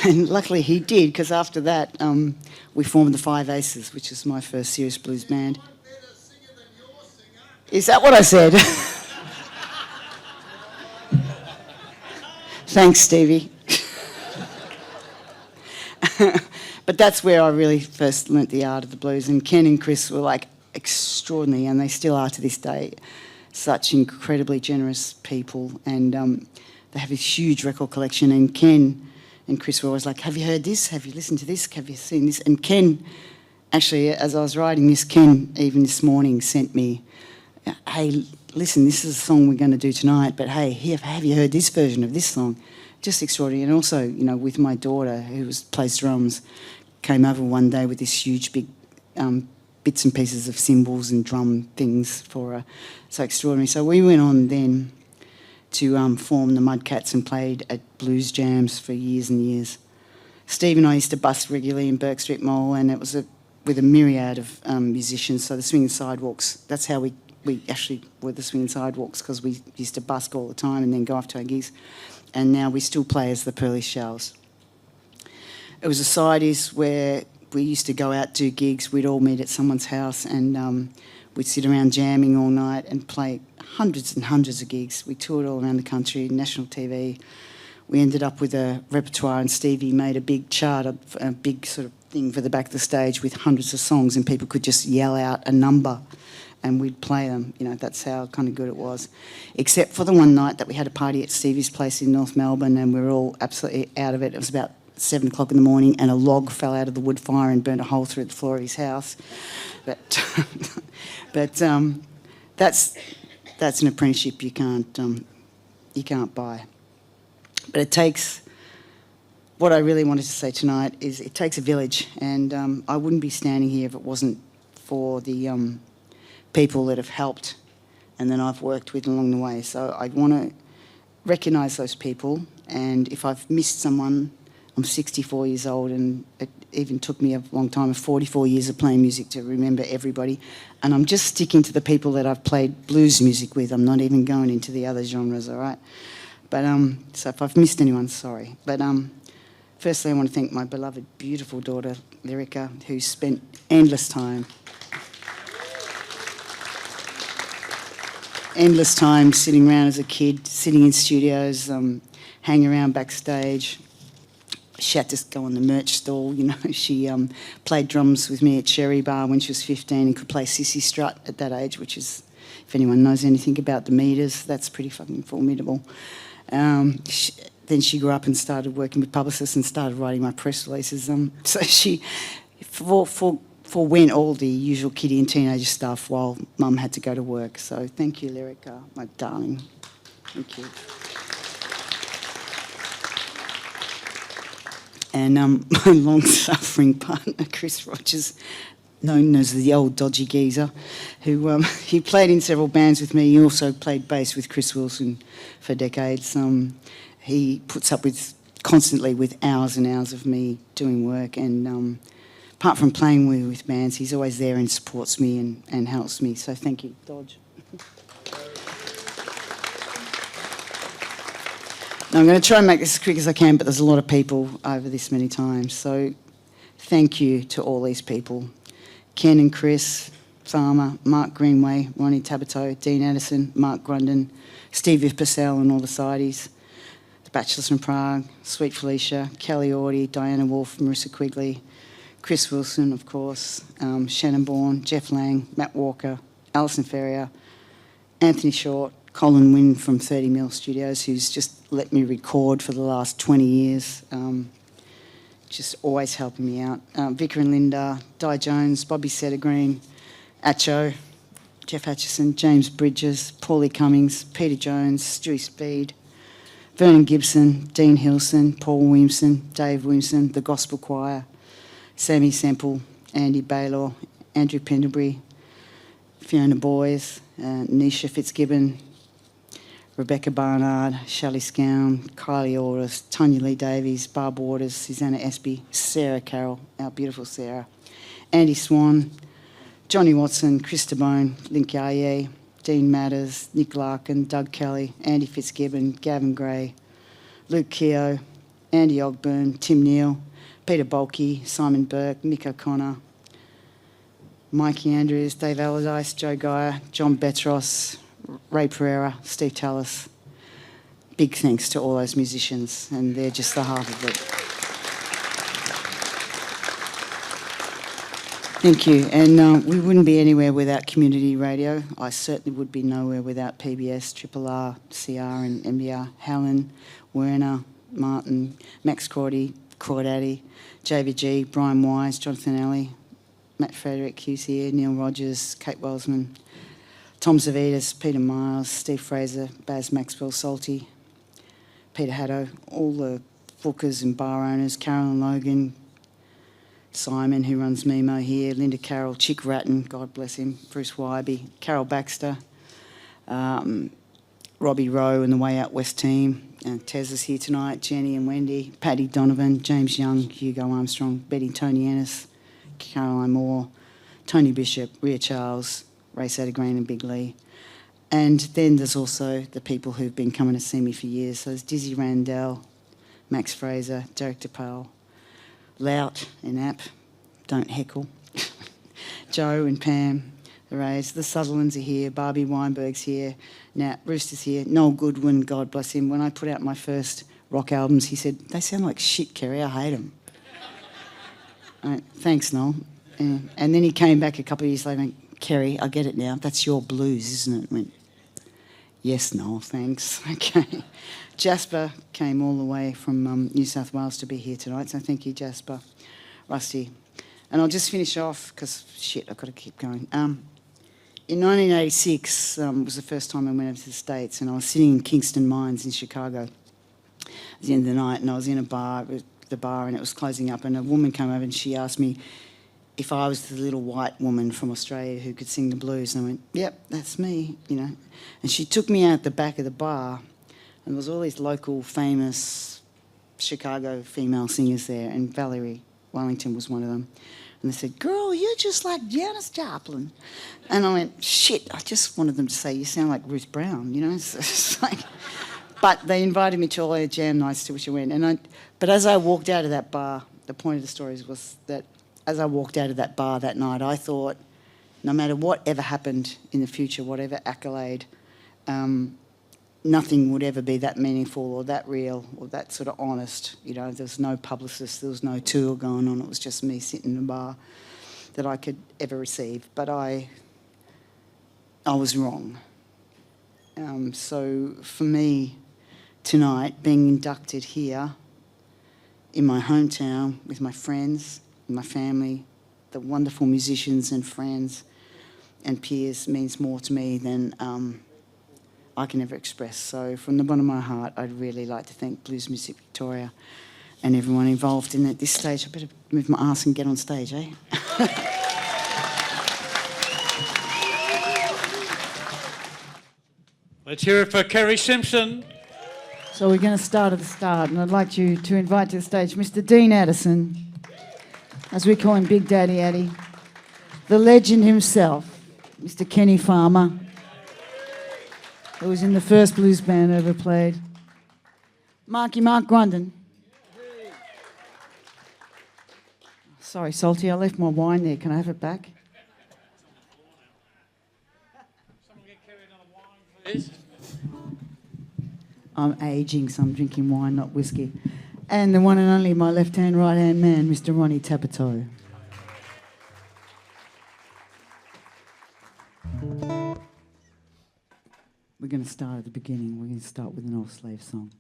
Speaker 17: and luckily he did, because after that we formed the Five Aces, which is my first serious blues band. Is that what I said? Thanks, Stevie. But that's where I really first learnt the art of the blues. And Ken and Chris were like extraordinary, and they still are to this day. Such incredibly generous people, and they have a huge record collection. And Ken and Chris were always like, have you heard this? Have you listened to this? Have you seen this? And Ken, actually, as I was writing this, Ken even this morning sent me, hey, listen, this is a song we're going to do tonight, but hey, have you heard this version of this song? Just extraordinary. And also, you know, with my daughter, who plays drums, came over one day with this huge big bits and pieces of cymbals and drum things for her. So extraordinary. So we went on then to form the Mudcats and played at blues jams for years and years. Steve and I used to bus regularly in Burke Street Mall, and it was with a myriad of musicians. So the Swinging Sidewalks, that's how we actually were the Swinging Sidewalks, because we used to busk all the time and then go off to our gigs. And now we still play as the Pearly Shells. It was societies where we used to go out, do gigs, we'd all meet at someone's house, and we'd sit around jamming all night and play hundreds and hundreds of gigs. We toured all around the country, national TV. We ended up with a repertoire, and Stevie made a big chart, a big sort of thing for the back of the stage with hundreds of songs, and people could just yell out a number and we'd play them. You know, that's how kind of good it was. Except for the one night that we had a party at Stevie's place in North Melbourne, and we were all absolutely out of it. It was about 7 o'clock in the morning, and a log fell out of the wood fire and burnt a hole through the floor of his house. But that's an apprenticeship you can't buy. But it takes. What I really wanted to say tonight is it takes a village, and I wouldn't be standing here if it wasn't for the people that have helped and then I've worked with along the way. So I want to recognise those people, and if I've missed someone, I'm 64 years old, and it even took me a long time, 44 years of playing music to remember everybody, and I'm just sticking to the people that I've played blues music with. I'm not even going into the other genres, all right? But so if I've missed anyone, sorry. But firstly, I want to thank my beloved, beautiful daughter, Lyrica, who spent endless time sitting around as a kid, sitting in studios, hanging around backstage. She had to go on the merch stall, you know. She played drums with me at Cherry Bar when she was 15 and could play Sissy Strut at that age, which is, if anyone knows anything about the meters, that's pretty fucking formidable. Then she grew up and started working with publicists and started writing my press releases. So she forewent all the usual kiddie and teenager stuff while Mum had to go to work. So thank you, Lyrica, my darling. Thank you. And my long-suffering partner, Chris Rogers, known as the old dodgy geezer, who he played in several bands with me. He also played bass with Chris Wilson for decades. He puts up with constantly with hours and hours of me doing work, and apart from playing with bands, he's always there and supports me and helps me. So thank you, Dodge. Now, I'm going to try and make this as quick as I can, but there's a lot of people over this many times. So thank you to all these people. Ken and Chris, Farmer, Mark Greenway, Ronnie Tabato, Dean Addison, Mark Grundon, Stevie Purcell and all the sideys, The Bachelors from Prague, Sweet Felicia, Kelly Audie, Diana Wolfe, Marissa Quigley, Chris Wilson, of course, Shannon Bourne, Jeff Lang, Matt Walker, Alison Ferrier, Anthony Short, Colin Wynne from 30 Mill Studios, who's just let me record for the last 20 years, just always helping me out. Vicar and Linda, Di Jones, Bobby Settergreen, Acho, Jeff Atchison, James Bridges, Paulie Cummings, Peter Jones, Stewie Speed, Vernon Gibson, Dean Hilson, Paul Williamson, Dave Williamson, The Gospel Choir, Sammy Semple, Andy Baylor, Andrew Pendlebury, Fiona Boys, Nisha Fitzgibbon, Rebecca Barnard, Shelley Scown, Kylie Orris, Tonya Lee Davies, Barb Waters, Susanna Espy, Sarah Carroll, our beautiful Sarah, Andy Swan, Johnny Watson, Chris Tabone, Link Aye, Dean Matters, Nick Larkin, Doug Kelly, Andy Fitzgibbon, Gavin Gray, Luke Keogh, Andy Ogburn, Tim Neal, Peter Bulkey, Simon Burke, Mick O'Connor, Mikey Andrews, Dave Allardyce, Joe Geyer, John Betros, Ray Pereira, Steve Tallis. Big thanks to all those musicians, and they're just the heart of it. Thank you. And we wouldn't be anywhere without community radio. I certainly would be nowhere without PBS, Triple R, CR and MBR. Helen, Werner, Martin, Max Cordy, Cordaddy, JVG, Brian Wise, Jonathan Elly, Matt Frederick, Hughes here, Neil Rogers, Kate Wellsman, Tom Zavidas, Peter Miles, Steve Fraser, Baz Maxwell, Salty, Peter Haddo, all the bookers and bar owners, Carolyn Logan, Simon, who runs MEMO here, Linda Carroll, Chick Ratton, God bless him, Bruce Wyby, Carol Baxter, Robbie Rowe and the Way Out West team, Tez is here tonight, Jenny and Wendy, Paddy Donovan, James Young, Hugo Armstrong, Betty Tony Ennis, Caroline Moore, Tony Bishop, Rhea Charles, Ray Sattergreen and Big Lee. And then there's also the people who've been coming to see me for years. So there's Dizzy Randell, Max Fraser, Derek DePaul, Lout and App, don't heckle, Joe and Pam, the Rays, the Sutherlands are here, Barbie Weinberg's here, Nat Rooster's here, Noel Goodwin, God bless him. When I put out my first rock albums, he said, "They sound like shit, Kerri, I hate them." Right, thanks, Noel. And then he came back a couple of years later and went, Kerri, I get it now. That's your blues, isn't it? I went, yes, Noel, thanks. Okay. Jasper came all the way from New South Wales to be here tonight, so thank you, Jasper. Rusty. And I'll just finish off, because, shit, I've got to keep going. In 1986 was the first time I went over to the States, and I was sitting in Kingston Mines in Chicago. It was the end of the night, and I was in a bar, and it was closing up, and a woman came over and she asked me if I was the little white woman from Australia who could sing the blues. And I went, yep, that's me, you know. And she took me out the back of the bar, and there was all these local famous Chicago female singers there, and Valerie Wellington was one of them. And they said, girl, you're just like Janis Joplin. And I went, shit, I just wanted them to say, you sound like Ruth Brown, you know. It's like, but they invited me to all their jam nights, to which I went. But as I walked out of that bar, the point of the story was that as I walked out of that bar that night, I thought, no matter what ever happened in the future, whatever accolade, nothing would ever be that meaningful or that real or that sort of honest. You know, there was no publicist, there was no tour going on. It was just me sitting in a bar that I could ever receive. But I was wrong. So for me tonight, being inducted here in my hometown with my friends, my family, the wonderful musicians and friends and peers means more to me than I can ever express. So from the bottom of my heart, I'd really like to thank Blues Music Victoria and everyone involved in it. At this stage, I better move my arse and get on stage, eh?
Speaker 2: Let's hear it for Kerri Simpson.
Speaker 18: So we're going to start at the start, and I'd like you to invite to the stage Mr. Dean Addison, as we call him Big Daddy Eddy, the legend himself, Mr. Kenny Farmer, who was in the first blues band I ever played, Mark Grundon. Sorry, Salty, I left my wine there. Can I have it back?
Speaker 2: Someone get Kerri another wine, please.
Speaker 18: I'm ageing, so I'm drinking wine, not whiskey. And the one and only my left-hand, right-hand man, Mr. Ronnie Tapatoe. We're going to start at the beginning. We're going to start with an old slave song.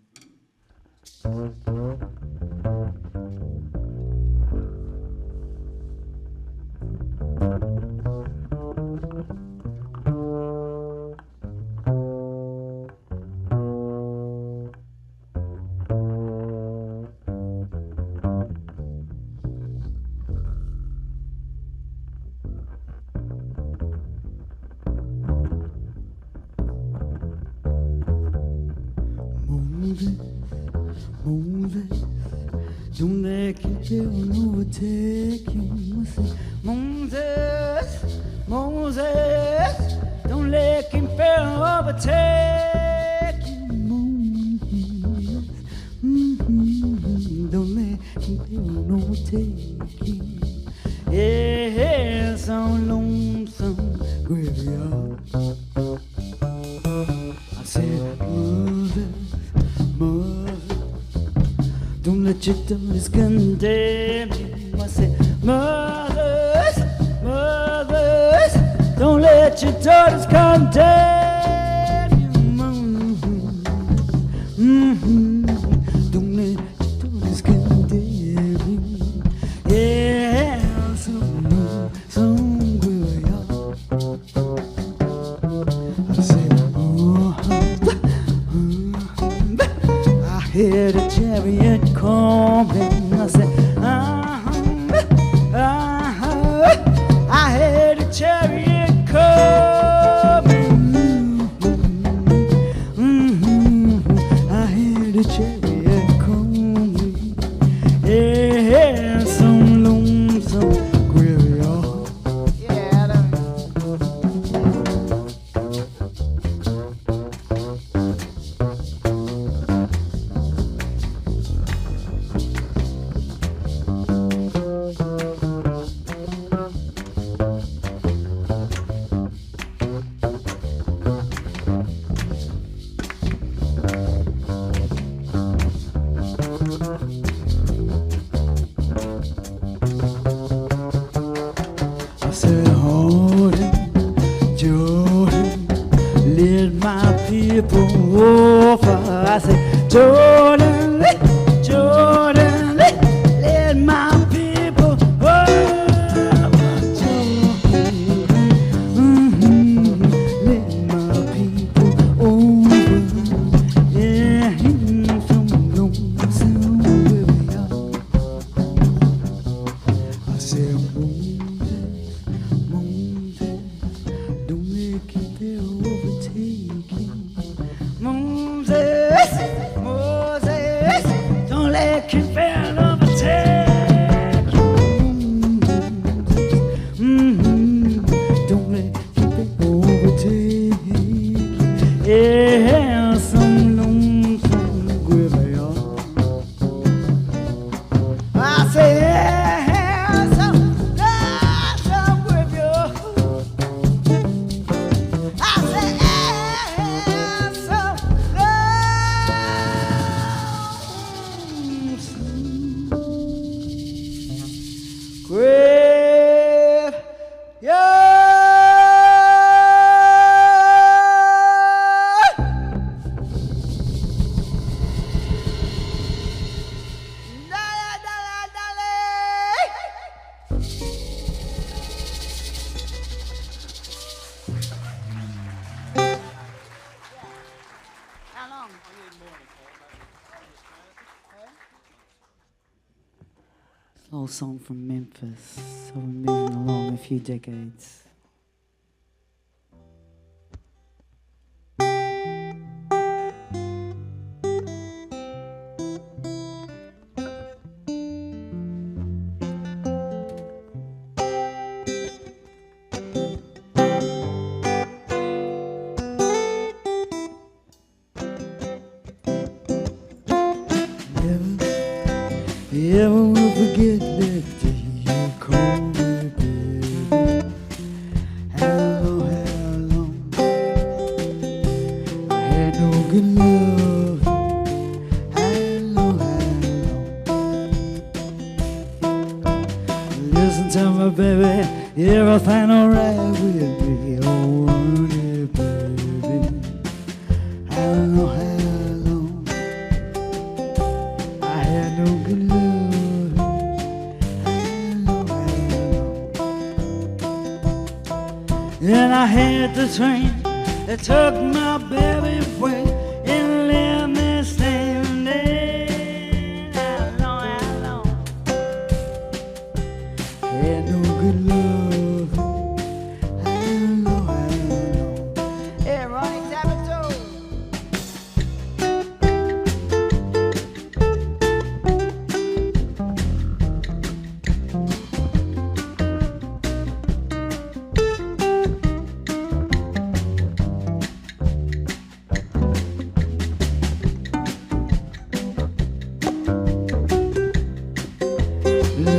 Speaker 15: Don't let him overtake you. Moses, Moses, don't let him overtake you. Moses, don't let him overtake you. Yeah, some lonesome graveyard. I said, Moses, Moses, don't let your daughters condemn you. I said, mothers, mothers, don't let your daughters condemn you. Don't let your daughters condemn you. Yeah, some graveyard. I said, I hear the chariot coming. I said, I heard a chariot coming. I heard a chariot coming. Yeah, some lonesome graveyard. Yeah,
Speaker 18: people over. I say, Jordan, Jordan, let my people over. Let my people over. Yeah, from lonesome where we are. I said, don't make it there overtaking. Moses, Moses, don't let your fail overtake you. Don't let your fail overtake you. Yeah, some lonesome graveyard. I say, yeah, some graveyard. I say, yeah, some Old song from Memphis, so we're moving along a few decades. Never will forget that day you called me, baby. How long I had no good love. How long Listen to me, baby, everything alright with me. Oh, honey, baby. How long I had no good love. Then I had the train that took my baby away and left me standing. How long? Had no good love. How long? Hey, Ronnie, tap it toe.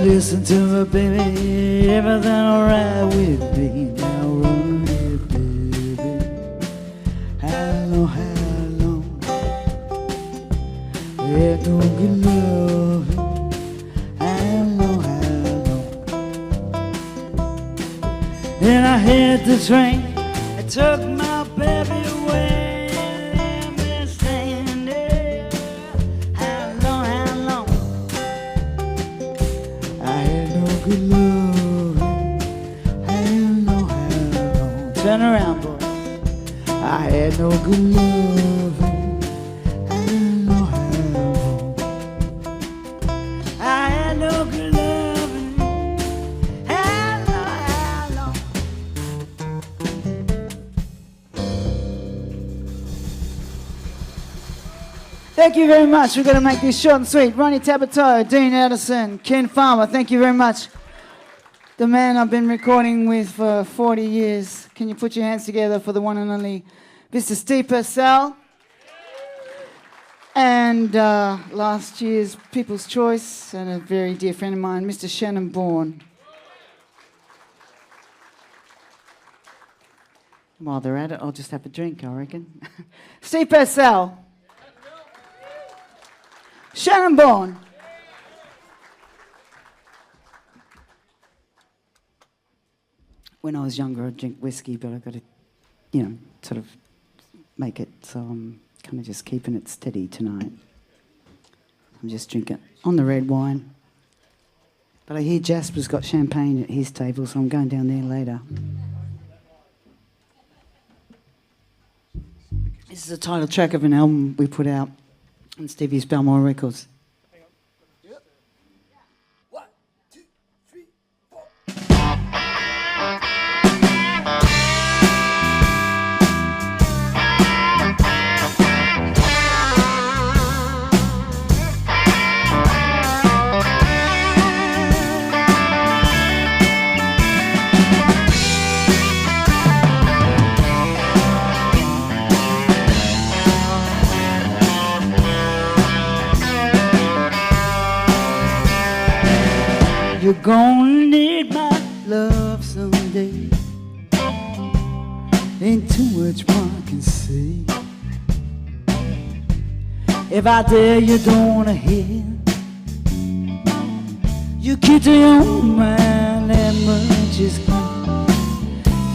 Speaker 18: Listen to me, baby, everything alright with me. Now run it, baby. How long? Had no good love. How long? Then I had the train that took my baby away. And left me standing. How long? I had no good love. How long? Turn around, boy. I had no good love. How long? I had no good love. How long? Thank you very much. We're going to make this short and sweet. Ronnie Tabato, Dean Addison, Ken Farmer, thank you very much. The man I've been recording with for 40 years. Can you put your hands together for the one and only Mr. Steve Purcell? And last year's People's Choice and a very dear friend of mine, Mr. Shannon Bourne. While they're at it, I'll just have a drink, I reckon. Steve Purcell. Shannon Bourne. When I was younger, I'd drink whiskey, but I got to, sort of
Speaker 17: make it, so I'm kind of just keeping it steady tonight. I'm just drinking on the red wine. But I hear Jasper's got champagne at his table, so I'm going down there later. This is a title track of an album we put out on Stevie's Balmore Records. You're gonna need my love someday. Ain't too much one can say. If I tell you don't wanna hear, you keep to your own mind, that much is clear.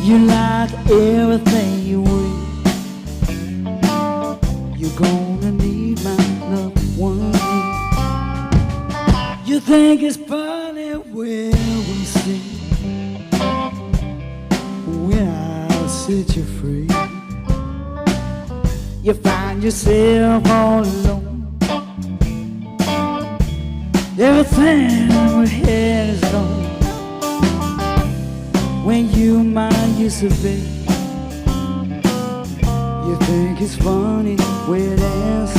Speaker 17: You like everything you will. You're gonna need my love one day. You think it's funny where we see, when I'll set you free, you find yourself all alone. Everything we had is gone. When you and mine used to be, you think it's funny where they'll see.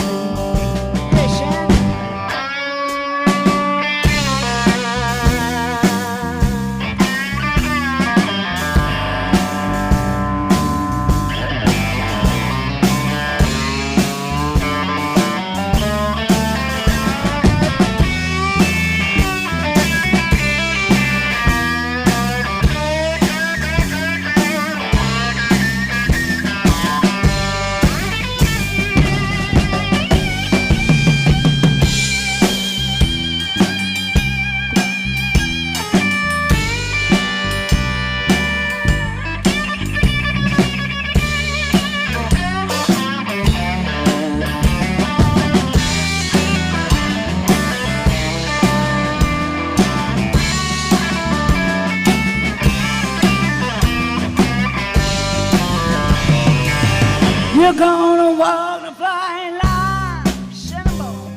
Speaker 17: You're gonna walk the flying line, Shinable,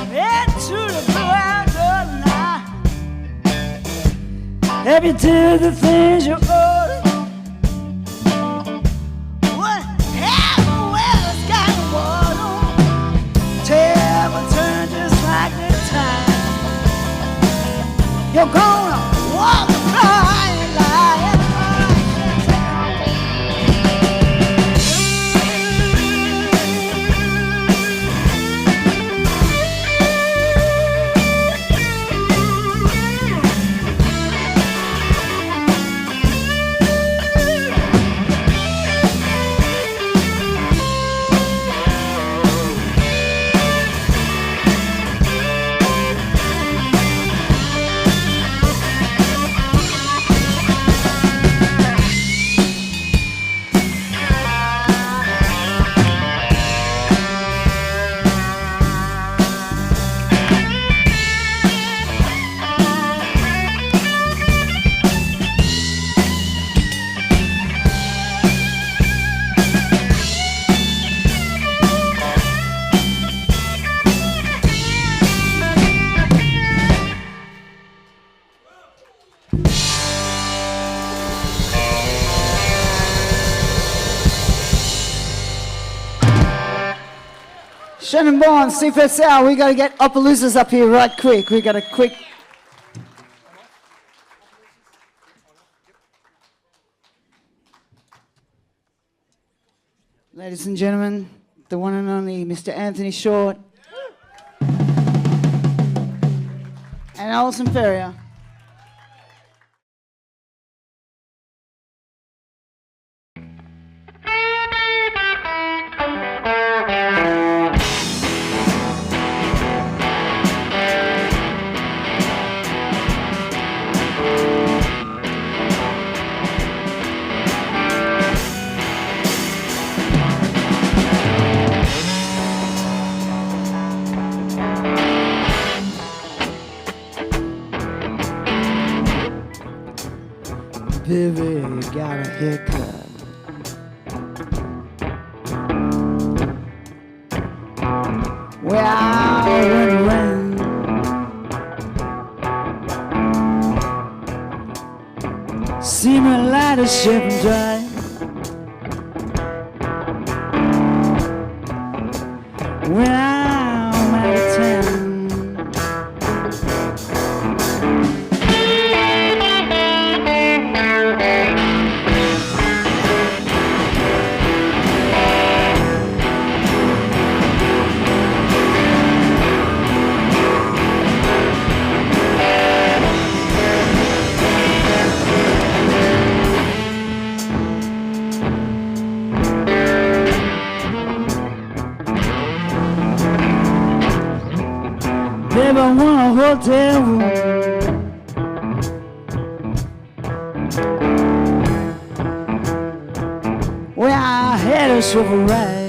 Speaker 17: into the blue house of the night. Have you do the things you ordered? What happened when the sky was on? Table turn just like the time. You're gonna walk the flying line. Shannon Barnes, CFSL, we got to get Opelousas up here right quick. We got a quick... Ladies and gentlemen, the one and only Mr. Anthony Short and Alison Ferrier.
Speaker 18: baby got a haircut. Well, when it rains, see me light a ship and drive. When I'm out of town, baby, I want a hotel room. Where I had a silver ride.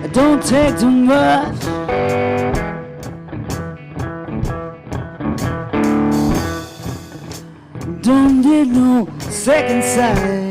Speaker 18: It don't take too much. Don't need no second sight.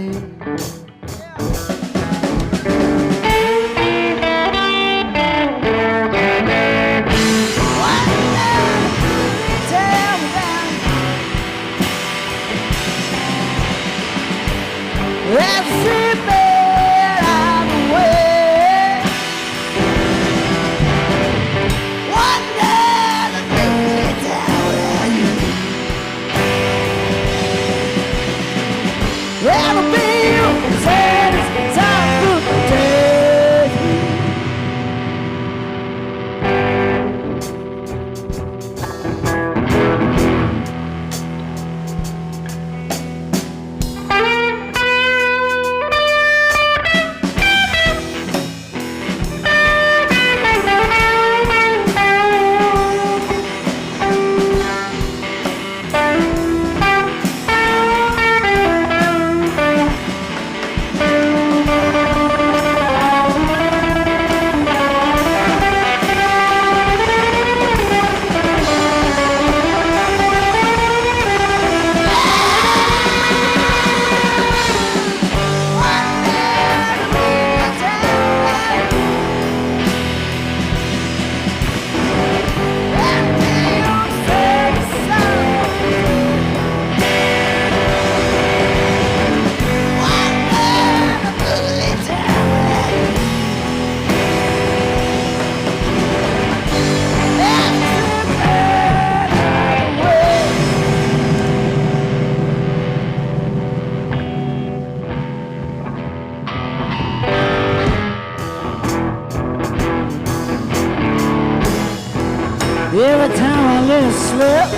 Speaker 18: Every time I let it slip,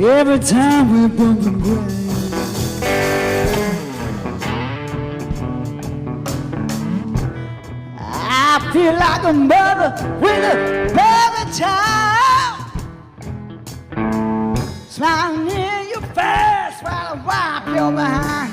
Speaker 18: every time we bump and grind, I feel like a mother with a baby child, smiling in your face while I wipe your behind.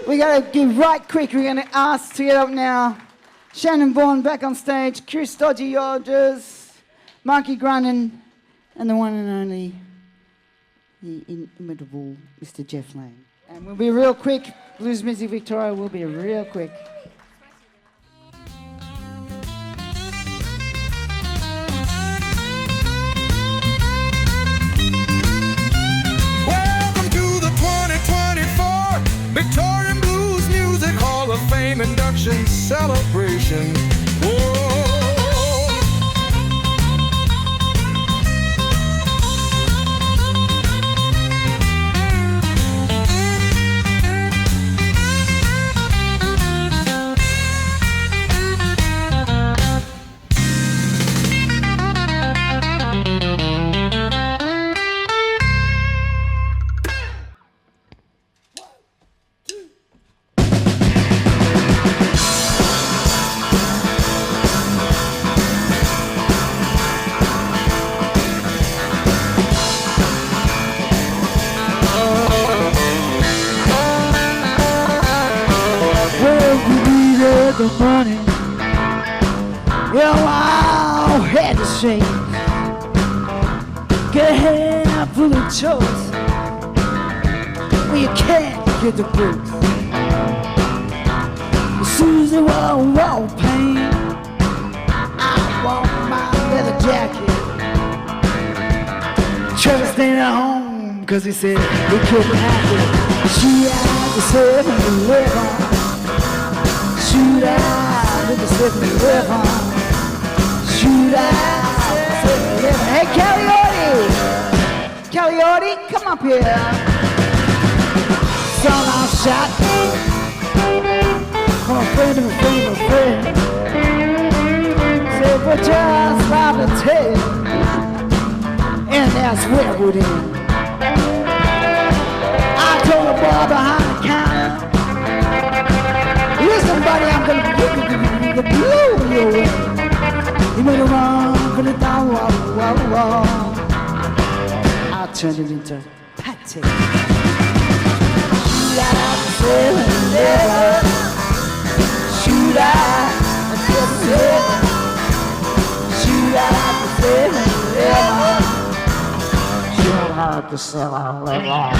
Speaker 18: We gotta give right quick. We're gonna ask to get up now. Shannon Vaughan back on stage, Chris Dodgy Yodgers, Marky Grunin, and the one and only, the inimitable Mr. Jeff Lane. And we'll be real quick. Blues Music Victoria will be real quick.
Speaker 1: Welcome to the 2024 Victorian Blues Music Hall of Fame induction celebration.
Speaker 18: money. Your wild head to shake. Get a hand full of choice. Well, you can't get the boots. Susie won't pain. I want my leather jacket. Trevor staying at home cause he said he couldn't hack it. Shoot out the 7-Eleven. Shoot out the 7-Eleven. Shoot out the 7-Eleven. Hey, Caliotti, come up here. Son, I shot from a friend of a friend of a friend. Said, but just about to tell. And that's where we're in. I told the boy behind the counter, listen, buddy, I'm gonna blow you away. He made a run for the down wall. I turned it into patty. Shoot out the 7-Eleven. Shoot out the 7-Eleven. Shoot out the 7-Eleven. Shoot out the 7-Eleven.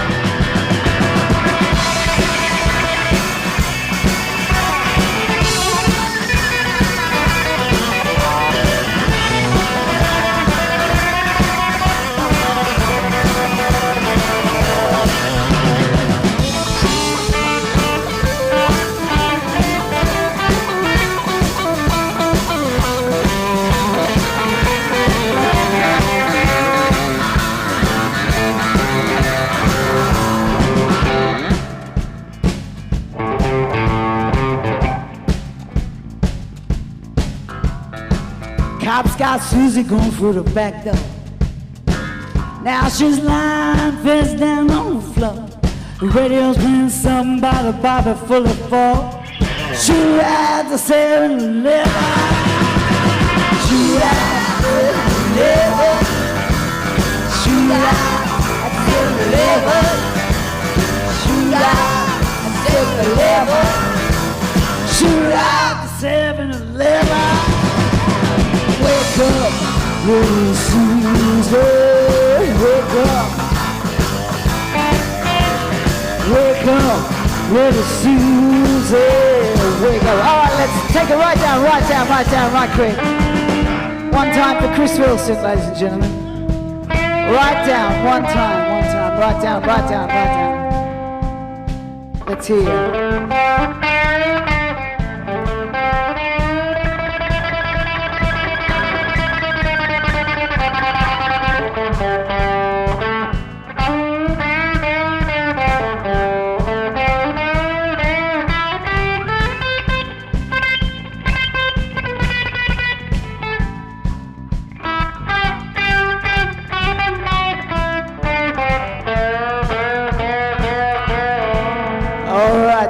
Speaker 18: Cops got Susie going through the back door. Now she's lying face down on the floor. The radio's playing something by the Bobby full of fall. Shoot at the 7-Eleven. Shoot at the 7-Eleven. Shoot at the 7-Eleven. Shoot at the 7-Eleven. Shoot at the 7-Eleven. Wake up, little Susie, wake up. Wake up, little Susie, wake up. All right, let's take it right down, right quick. One time for Chris Wilson, ladies and gentlemen. Right down, one time, right down. Let's hear it.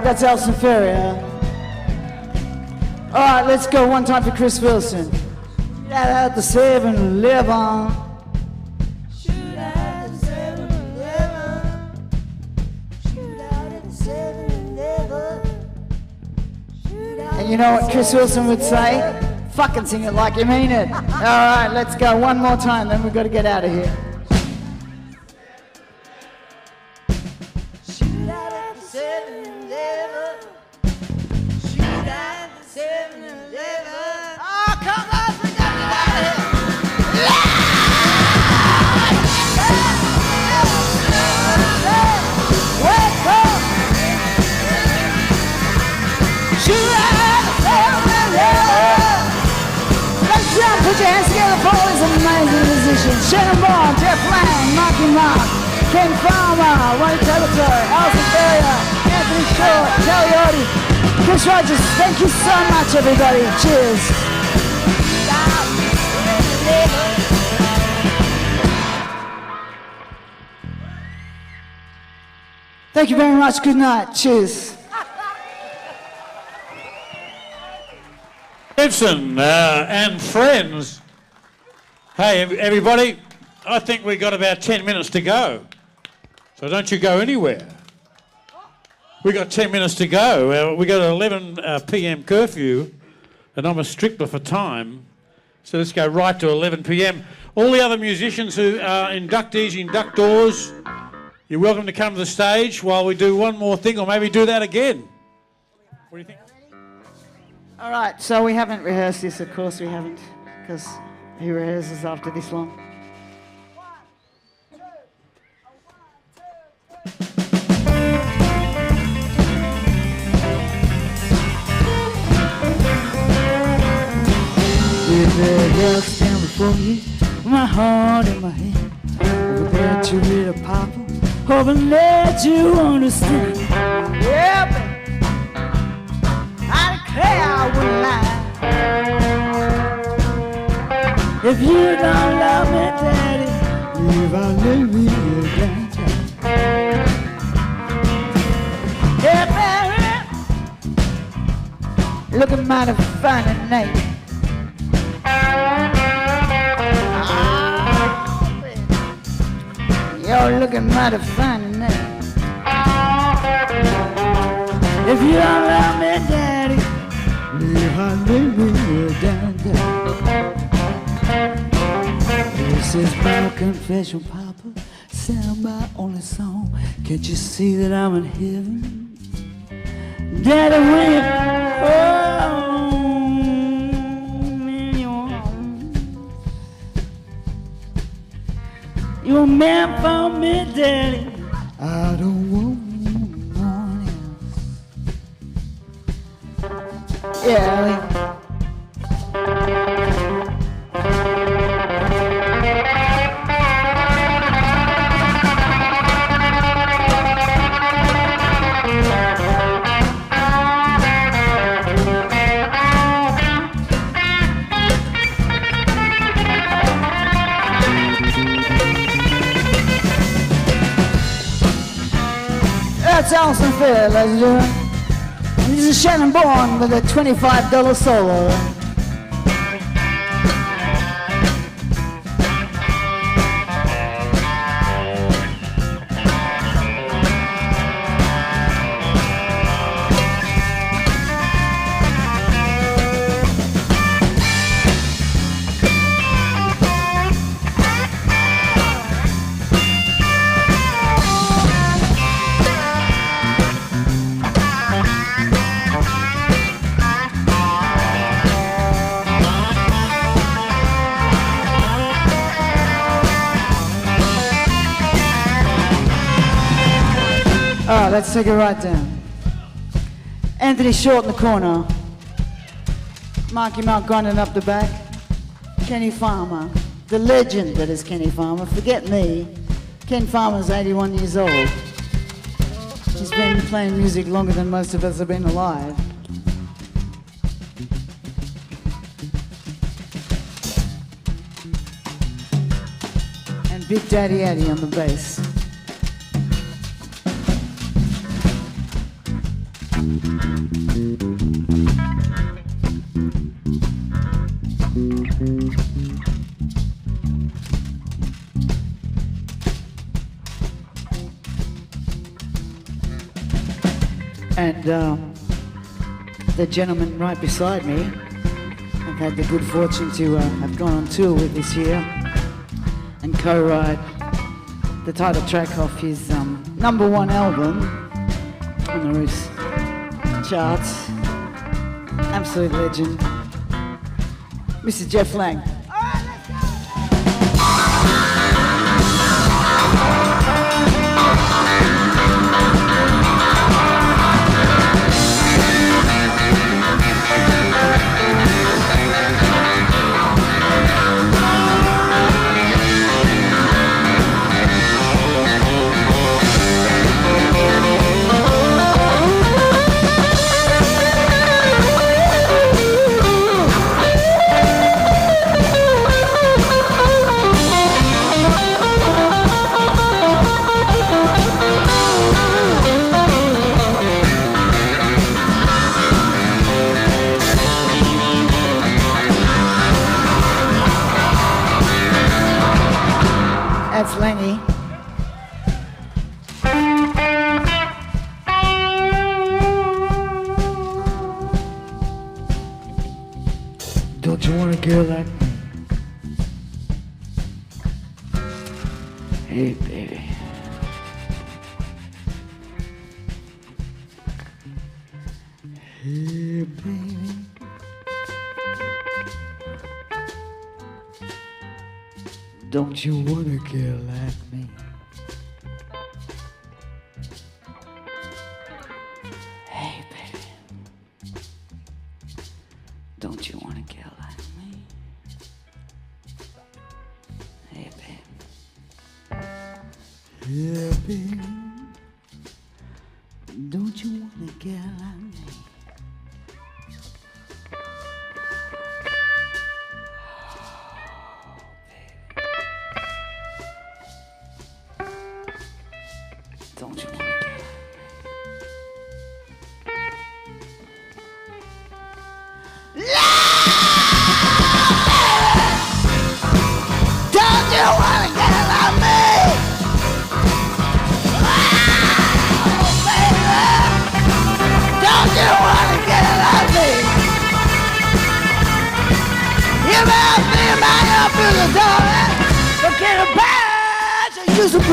Speaker 18: That's Elson Ferry, huh? All right, let's go one time for Chris Wilson. Shoot out the 7-Eleven. Shoot out the 7-Eleven. Shoot out the 7-Eleven. And you know what Chris Wilson would say? Fucking sing it like you mean it. All right, let's go one more time, then we've got to get out of here. Put your hands together for all these amazing musicians. Shannon Bond, Jeff Lang, Marky Mark, Ken Farmer, Ronnie Teletor, Elson Ferry, Anthony Short, Caliotti, Chris Rogers. Thank you so much, everybody. Cheers. Thank you very much. Good night. Cheers.
Speaker 2: Simpson and friends. Hey, everybody, I think we've got about 10 minutes to go. So don't you go anywhere. We got 10 minutes to go. We got an 11 p.m. curfew, and I'm a stickler for time. So let's go right to 11 p.m. All the other musicians who are inductees, inductors, you're welcome to come to the stage while we do one more thing, or maybe do that again. What do you think?
Speaker 18: All right, so we haven't rehearsed this, of course we haven't, because he rehearses after this long. With the hills down before you, my heart in my hand, over there to read a papa, hoping that you understand. Yeah, baby, I declare I wouldn't lie. If you don't love me, daddy, leave I live you again. Yeah, baby, looking mighty fine at night. You're looking mighty fine tonight. If you don't love me, daddy, leave I live down. This is my confession, Papa. Sound my only song. Can't you see that I'm in heaven? Daddy, when you're you're a man for me, daddy. I don't want no one else. Yeah, Elly. That's Alison Fair, ladies and gentlemen. This is Shannon Bourne with a $25 solo. All right, let's take it right down. Anthony Short in the corner. Marky Mark grinding up the back. Kenny Farmer, the legend that is Kenny Farmer. Forget me. Ken Farmer's 81 years old. He's been playing music longer than most of us have been alive. And Big Daddy Eddy on the bass. And the gentleman right beside me, I've had the good fortune to have gone on tour with this year and co-write the title track off his #1 album on the Roots charts. Absolute legend, Mr. Jeff Lang. Don't you want a girl like me? Hey, baby. Hey, baby. Don't you want a girl like me? Hey, baby. Don't you want a girl like me? Hey, baby. Yeah, baby. Don't you want a girl like me? Don't you want to get
Speaker 15: Don't you wanna get like me? Oh, baby. Don't you wanna get like me? You better think about your future, darling. Forget about you used to be.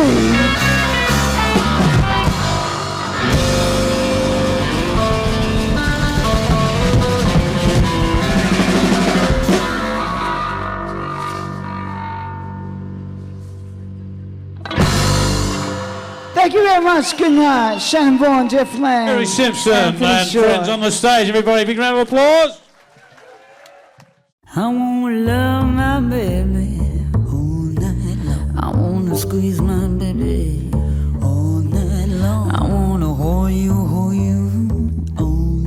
Speaker 18: Thank you very much. Good night. Shannon Vaughan, Jeff Lang.
Speaker 2: Kerri Simpson and
Speaker 18: Shaw.
Speaker 2: friends on the stage. Everybody, big round of applause.
Speaker 15: I wanna love my baby all night long. I wanna squeeze my baby all night long. I wanna hold you all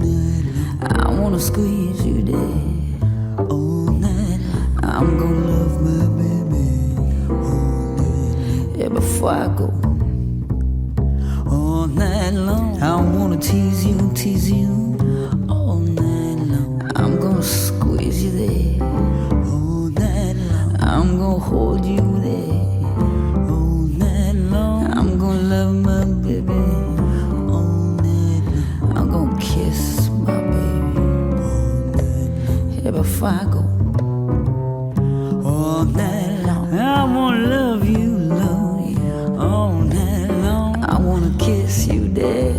Speaker 15: night long. I wanna squeeze you there all night long. I'm gonna love my baby all night long. Yeah, before I go all night long, I wanna tease you all night long. I'm gonna squeeze you there all night long. I'm gonna hold you there all night long. I'm gonna love my baby all night long. I'm gonna kiss my baby all night long. Yeah, before I go all night long, I wanna love you all night long. I wanna kiss you there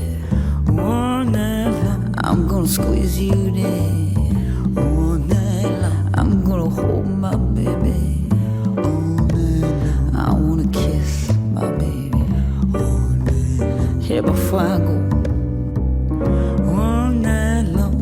Speaker 15: all night long. I'm gonna squeeze you there all night long. I'm gonna hold my baby all night long. I wanna kiss my baby all night long. Yeah, before I go all night long.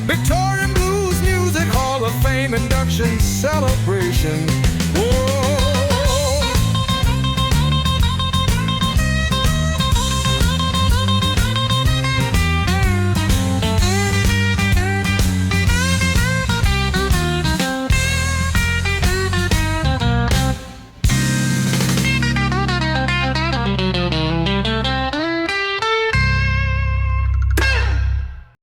Speaker 1: Victorian Blues Music Hall of Fame induction celebration. Woo!